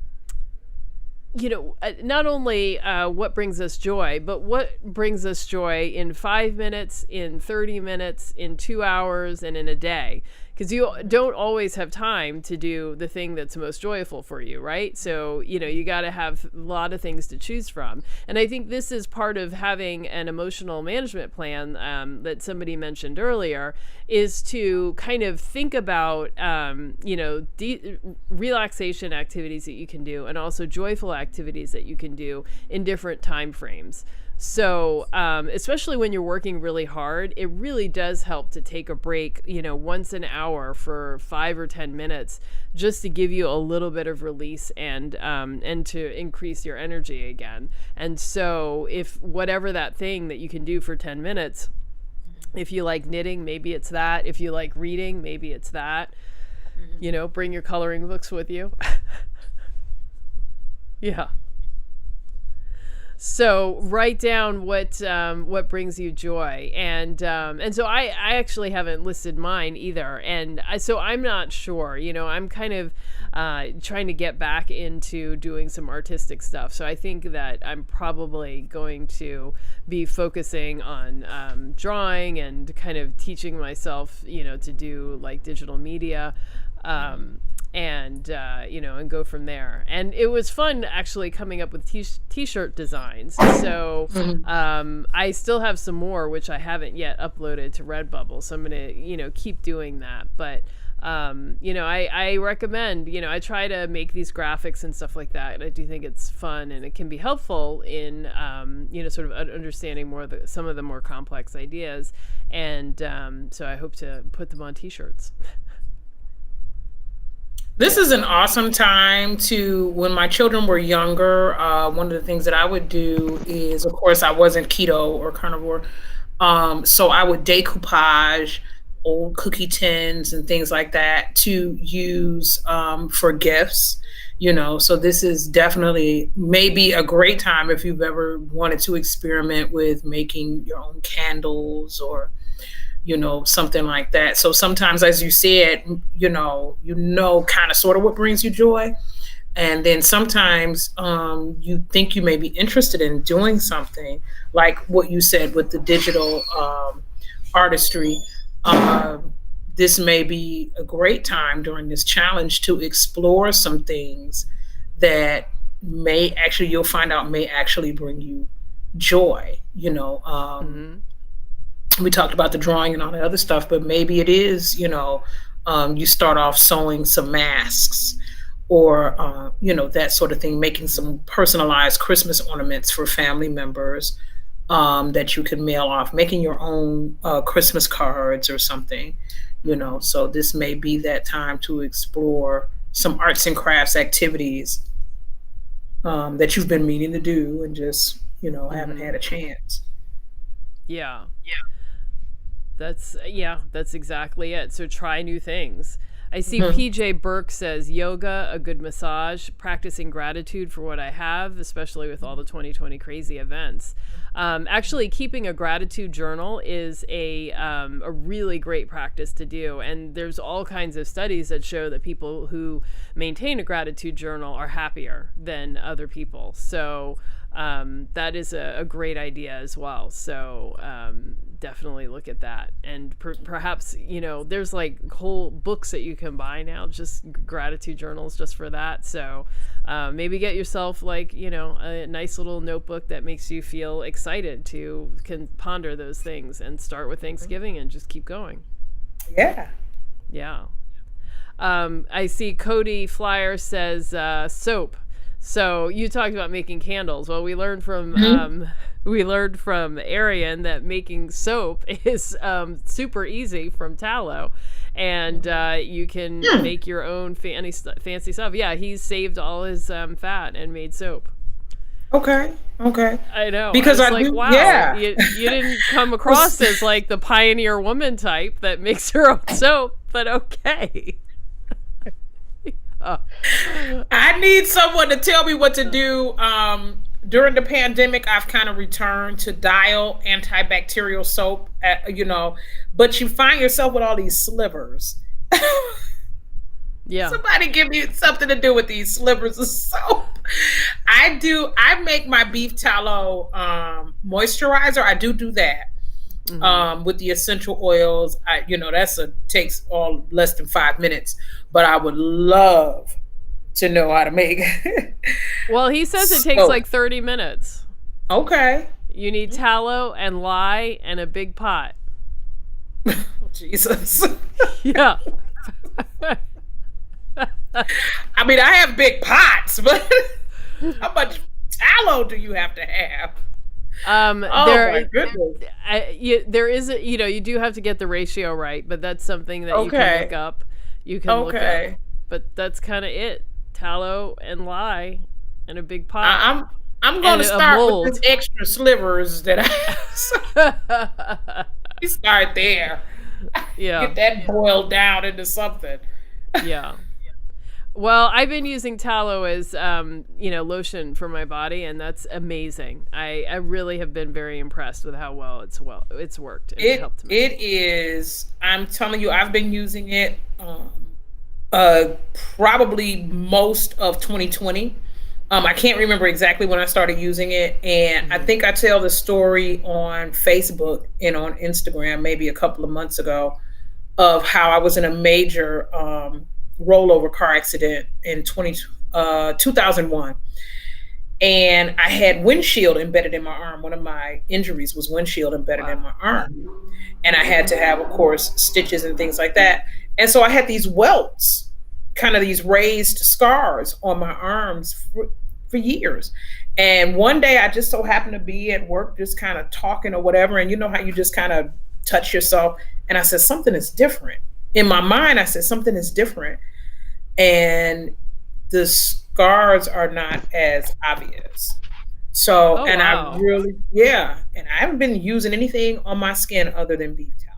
only what brings us joy, but what brings us joy in 5 minutes, in 30 minutes, in 2 hours, and in a day. Because you don't always have time to do the thing that's most joyful for you, right? So, you got to have a lot of things to choose from. And I think this is part of having an emotional management plan that somebody mentioned earlier, is to kind of think about, relaxation activities that you can do, and also joyful activities that you can do in different time frames. So, especially when you're working really hard, it really does help to take a break, once an hour for 5 or 10 minutes, just to give you a little bit of release and to increase your energy again. And so if whatever that thing that you can do for 10 minutes, if you like knitting, maybe it's that. If you like reading, maybe it's that. Bring your coloring books with you. Yeah. So write down what brings you joy, and so I actually haven't listed mine either, and so I'm not sure. I'm kind of trying to get back into doing some artistic stuff. So I think that I'm probably going to be focusing on drawing and kind of teaching myself, to do like digital media. And go from there. And it was fun actually coming up with t-shirt designs. So I still have some more which I haven't yet uploaded to Redbubble. So I'm gonna keep doing that. But I recommend, I try to make these graphics and stuff like that, and I do think it's fun and it can be helpful in sort of understanding more of some of the more complex ideas. And so I hope to put them on t-shirts. This is an awesome time when my children were younger, one of the things that I would do is, of course, I wasn't keto or carnivore. So I would decoupage old cookie tins and things like that to use for gifts, so this is definitely maybe a great time if you've ever wanted to experiment with making your own candles or something like that. So sometimes, as you said, kind of sort of what brings you joy. And then sometimes you think you may be interested in doing something like what you said with the digital artistry. This may be a great time during this challenge to explore some things that you'll find out may actually bring you joy, We talked about the drawing and all the other stuff, but maybe it is, you start off sewing some masks or, that sort of thing, making some personalized Christmas ornaments for family members that you can mail off, making your own Christmas cards or something, so this may be that time to explore some arts and crafts activities that you've been meaning to do and just, haven't had a chance. Yeah. That's exactly it. So try new things. I see PJ Burke says yoga, a good massage, practicing gratitude for what I have, especially with all the 2020 crazy events. Actually, keeping a gratitude journal is a really great practice to do. And there's all kinds of studies that show that people who maintain a gratitude journal are happier than other people. So that is a great idea as well. So definitely look at that. And perhaps, there's like whole books that you can buy now, just gratitude journals just for that. So maybe get yourself like, a nice little notebook that makes you feel excited to ponder those things, and start with Thanksgiving and just keep going. Yeah. Yeah. I see Cody Flyer says soap. So you talked about making candles. Well, we learned from Arian that making soap is super easy from tallow, and you can make your own fancy stuff. Yeah, he's saved all his fat and made soap. Okay. I know, because I like, do, wow, yeah. you didn't come across as like the pioneer woman type that makes her own soap, but okay. I need someone to tell me what to do. During the pandemic, I've kind of returned to Dial antibacterial soap, but you find yourself with all these slivers. Yeah. Somebody give me something to do with these slivers of soap. I make my beef tallow moisturizer. I do that. With the essential oils. Takes all less than 5 minutes, but I would love to know how to make it. Well, he says it takes like 30 minutes. Okay. You need tallow and lye and a big pot. Jesus. Yeah. I mean, I have big pots, but how much tallow do you have to have? My goodness. There is you do have to get the ratio right, but that's something that you can look up. Look up, but that's kind of it. Tallow and lye and a big pot. I'm going to start with this extra slivers that I. You start there. Yeah. Get that boiled down into something. Yeah. Well, I've been using tallow as, lotion for my body, and that's amazing. I really have been very impressed with how well it's worked. It helped me. It is. I'm telling you, I've been using it probably most of 2020. I can't remember exactly when I started using it, and I think I tell the story on Facebook and on Instagram maybe a couple of months ago of how I was in a major rollover car accident in 2001, and I had windshield embedded in my arm. One of my injuries was windshield embedded in my arm, and I had to have, of course, stitches and things like that. And so I had these welts, kind of these raised scars on my arms for years. And one day I just so happened to be at work just kind of talking or whatever, and you know how you just kind of touch yourself, and I said, something is different. In my mind, I said, something is different. And the scars are not as obvious. So, I really, and I haven't been using anything on my skin other than beef tallow.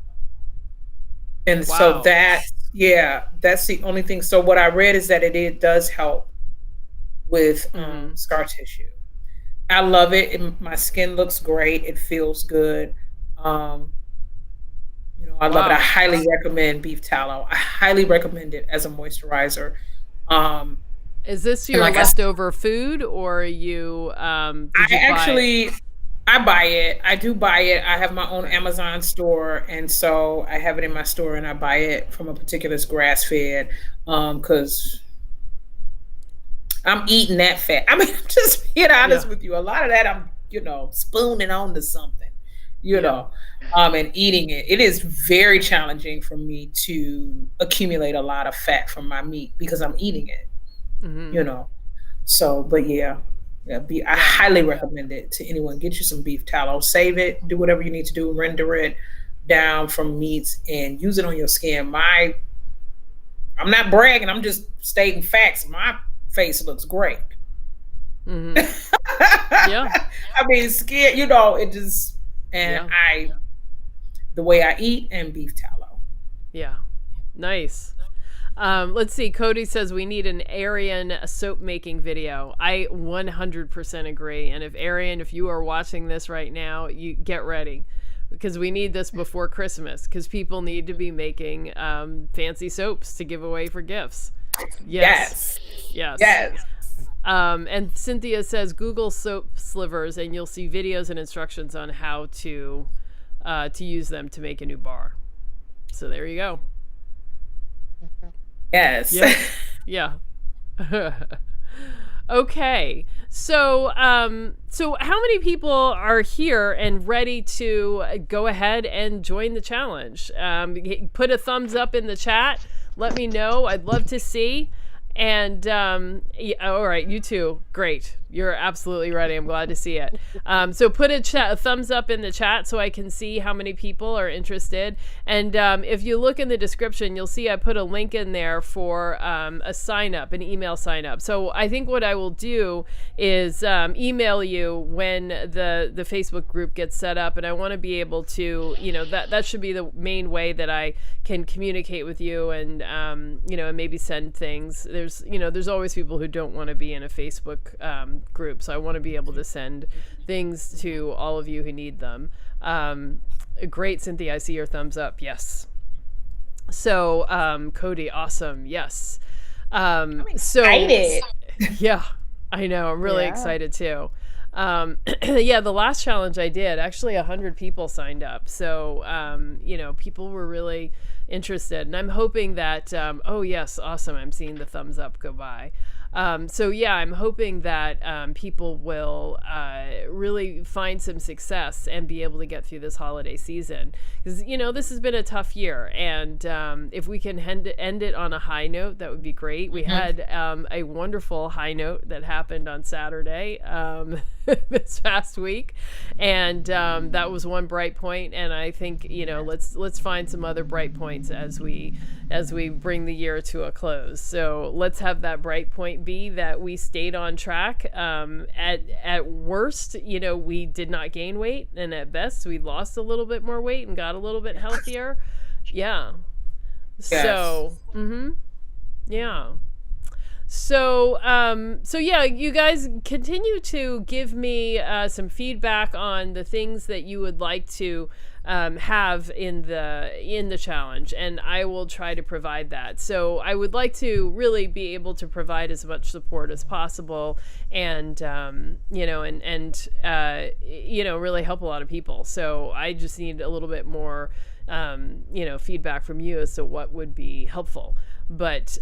And so that's the only thing. So what I read is that it does help with scar tissue. I love it. My skin looks great. It feels good. I love it. I highly recommend beef tallow. I highly recommend it as a moisturizer. Is this your leftover food, or you? I buy it. I do buy it. I have my own Amazon store, and so I have it in my store, and I buy it from a particular grass fed, because I'm eating that fat. I mean, I'm just being honest with you. A lot of that I'm, spooning onto something. And eating it. It is very challenging for me to accumulate a lot of fat from my meat because I'm eating it, So, but I highly recommend it to anyone. Get you some beef tallow, save it, do whatever you need to do, render it down from meats and use it on your skin. I'm not bragging, I'm just stating facts. My face looks great. Yeah. I mean, skin, it just, and the way I eat, and beef tallow. Yeah. Nice. Let's see. Cody says we need an Arian soap making video. I 100% agree. And if you are watching this right now, you get ready, because we need this before Christmas, because people need to be making fancy soaps to give away for gifts. Yes. And Cynthia says Google soap slivers and you'll see videos and instructions on how to to use them to make a new bar. So there you go. Yes. Yeah. Okay. So how many people are here and ready to go ahead and join the challenge? Put a thumbs up in the chat. Let me know. I'd love to see. And all right, you too. Great. You're absolutely ready. I'm glad to see it. So put a thumbs up in the chat so I can see how many people are interested. And if you look in the description, you'll see I put a link in there for a sign up, an email sign up. So I think what I will do is email you when the Facebook group gets set up. And I want to be able to, that should be the main way that I can communicate with you and, and maybe send things. There's always people who don't want to be in a Facebook group, so I want to be able to send things to all of you who need them. Great, Cynthia, I see your thumbs up. Yes. So Cody, awesome. Yes. I'm excited. Yeah, I know, I'm really excited too. The last challenge I did, actually 100 people signed up, so people were really interested, and I'm hoping that oh yes, awesome, I'm seeing the thumbs up go by. I'm hoping that people will really find some success and be able to get through this holiday season, because this has been a tough year, and if we can end it on a high note, that would be great. We had a wonderful high note that happened on Saturday this past week, and that was one bright point, and I think let's find some other bright points as we bring the year to a close. So let's have that bright point be that we stayed on track. At worst, we did not gain weight, and at best we lost a little bit more weight and got a little bit healthier. Yeah. Yes. So yeah. So you guys continue to give me some feedback on the things that you would like to have in the challenge, and I will try to provide that. So I would like to really be able to provide as much support as possible, and really help a lot of people. So I just need a little bit more feedback from you as to what would be helpful. But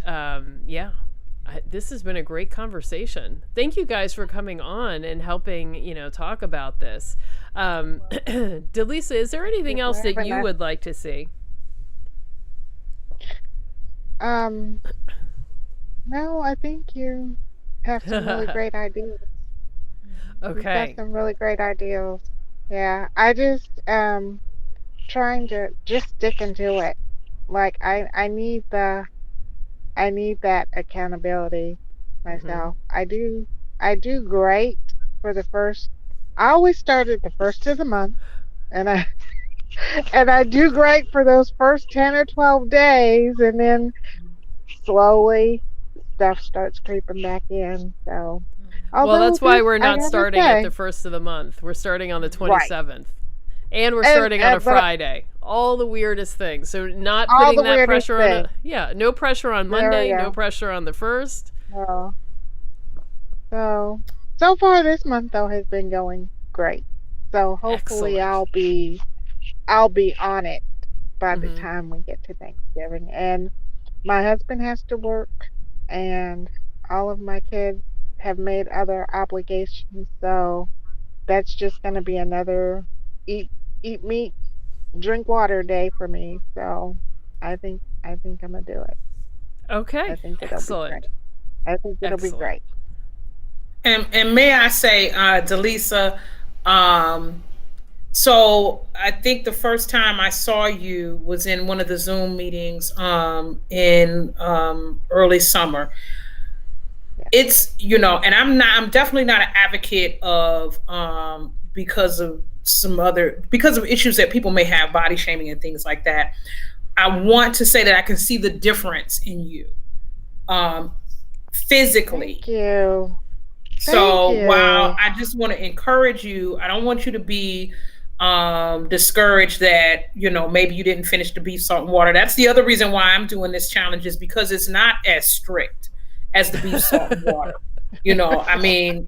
this has been a great conversation. Thank you guys for coming on and helping, talk about this. Delisa, is there anything else that you would like to see? No, I think you have some really great ideas. Okay. You've got some really great ideas. Yeah, I just trying to just stick into it. Like I need that accountability myself. I do great for the first. I always start at the first of the month, and I do great for those first 10 or 12 days, and then slowly stuff starts creeping back in. So, well, that's why we're not starting at the first of the month. We're starting on the 27th. Right. And we're starting on a Friday. All the weirdest things. So not putting that pressure on no pressure on Monday, no pressure on the first. So far this month though has been going great. So hopefully Excellent. I'll be on it by the time we get to Thanksgiving. And my husband has to work, and all of my kids have made other obligations, so that's just going to be another eat meat, drink water day for me. So I think I'm gonna do it. Okay. I think Excellent. I think it'll be great. And may I say, Delisa, so I think the first time I saw you was in one of the Zoom meetings in early summer. Yeah. It's, and I'm definitely not an advocate of because of issues that people may have, body shaming and things like that. I want to say that I can see the difference in you physically. Thank you. While I just want to encourage you, I don't want you to be discouraged that, maybe you didn't finish the beef, salt, and water. That's the other reason why I'm doing this challenge, is because it's not as strict as the beef, salt, and water. I mean,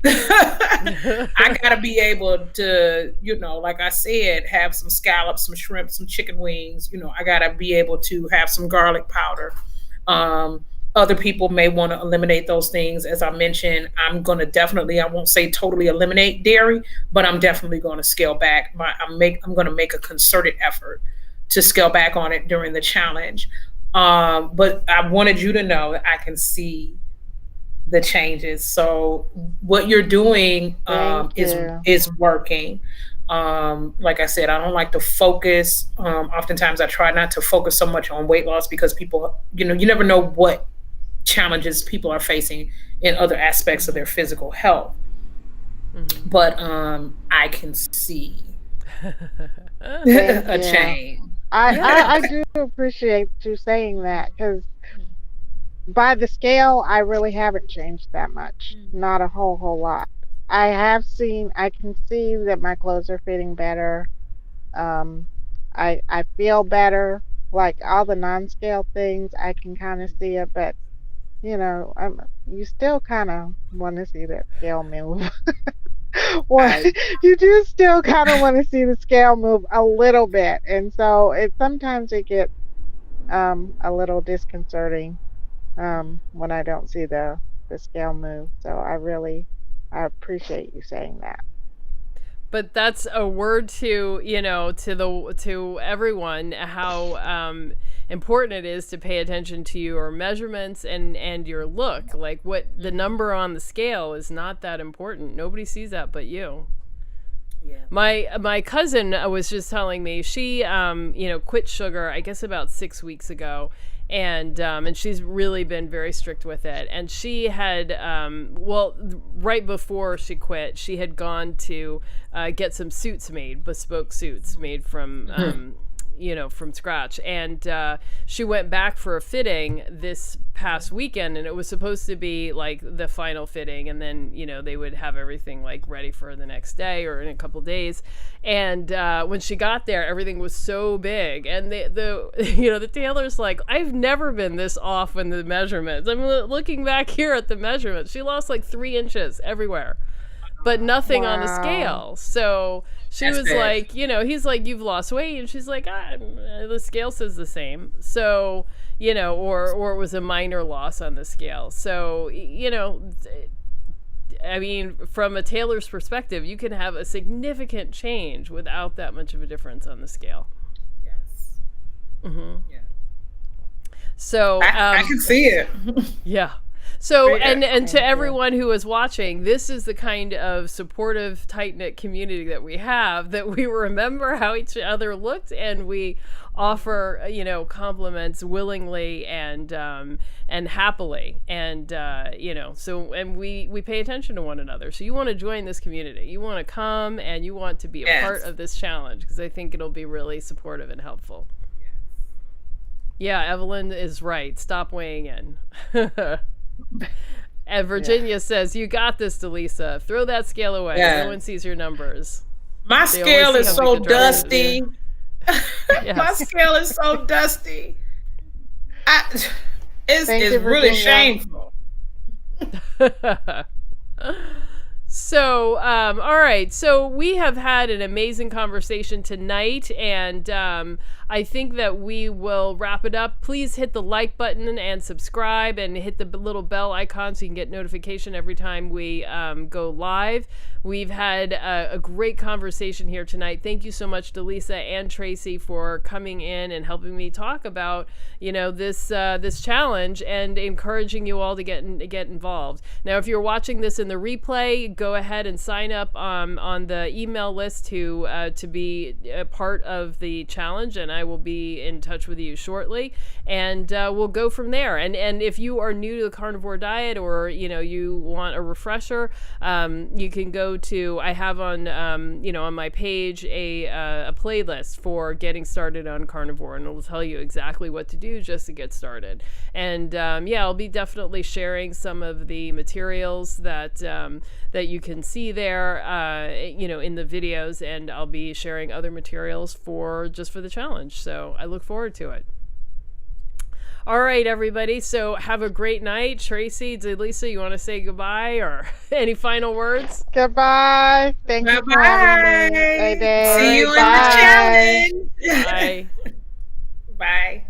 I gotta be able to, like I said, have some scallops, some shrimp, some chicken wings. I gotta be able to have some garlic powder. Other people may want to eliminate those things. As I mentioned, I'm going to definitely, I won't say totally eliminate dairy, but I'm definitely going to scale back. I'm going to make a concerted effort to scale back on it during the challenge. But I wanted you to know that I can see the changes. So what you're doing is working. Like I said, I don't like to focus. Oftentimes I try not to focus so much on weight loss because people, you never know what challenges people are facing in other aspects of their physical health. Mm-hmm. But I can see a change. I do appreciate you saying that, because by the scale, I really haven't changed that much. Not a whole lot. I can see that my clothes are fitting better. I feel better. Like all the non-scale things, I can kind of see it, but you still kind of want to see that scale move. You do still kind of want to see the scale move a little bit, and so sometimes it gets a little disconcerting when I don't see the scale move. So I appreciate you saying that. But that's a word to to everyone, how important it is to pay attention to your measurements and your look. Like, what the number on the scale is not that important. Nobody sees that but you. Yeah. My cousin was just telling me she quit sugar, I guess about 6 weeks ago, and she's really been very strict with it. And she had right before she quit, she had gone to get some suits made, bespoke suits made from from scratch. And she went back for a fitting this past weekend, and it was supposed to be like the final fitting, and then they would have everything like ready for the next day or in a couple days. And when she got there, everything was so big, and the tailor's like, I've never been this off in the measurements. I'm looking back here at the measurements. She lost like 3 inches everywhere, but nothing on the scale. So she was like, he's like, you've lost weight. And she's like, the scale says the same. So, or it was a minor loss on the scale. So, I mean, from a tailor's perspective, you can have a significant change without that much of a difference on the scale. Yes. Mm-hmm. Yeah. So I can see it. Yeah. So, and to everyone who is watching, this is the kind of supportive, tight-knit community that we have, that we remember how each other looked, and we offer, compliments willingly and happily. And, and we pay attention to one another. So you want to join this community. You want to come and you want to be a part of this challenge, because I think it'll be really supportive and helpful. Yeah, Evelyn is right. Stop weighing in. And Virginia says, you got this, Delisa. Throw that scale away. No one sees your numbers. My scale is so dusty. My scale is so dusty. It's really shameful. So, all right. So we have had an amazing conversation tonight, and I think that we will wrap it up. Please hit the like button and subscribe, and hit the little bell icon so you can get notification every time we go live. We've had a great conversation here tonight. Thank you so much, Delisa and Tracy, for coming in and helping me talk about, this challenge, and encouraging you all to get involved. Now, if you're watching this in the replay, go ahead and sign up on the email list to be a part of the challenge, and I will be in touch with you shortly, and we'll go from there. And if you are new to the carnivore diet, or you want a refresher, you can go to, I have on on my page a playlist for getting started on carnivore, and it'll tell you exactly what to do just to get started. And I'll be definitely sharing some of the materials that you can see there in the videos, and I'll be sharing other materials for the challenge. So I look forward to it. All right, everybody. So have a great night. Tracy, did Lisa, you want to say goodbye or any final words? Goodbye. Thank you for having me. Bye-bye. See you in Bye. the challenge. Bye. Bye.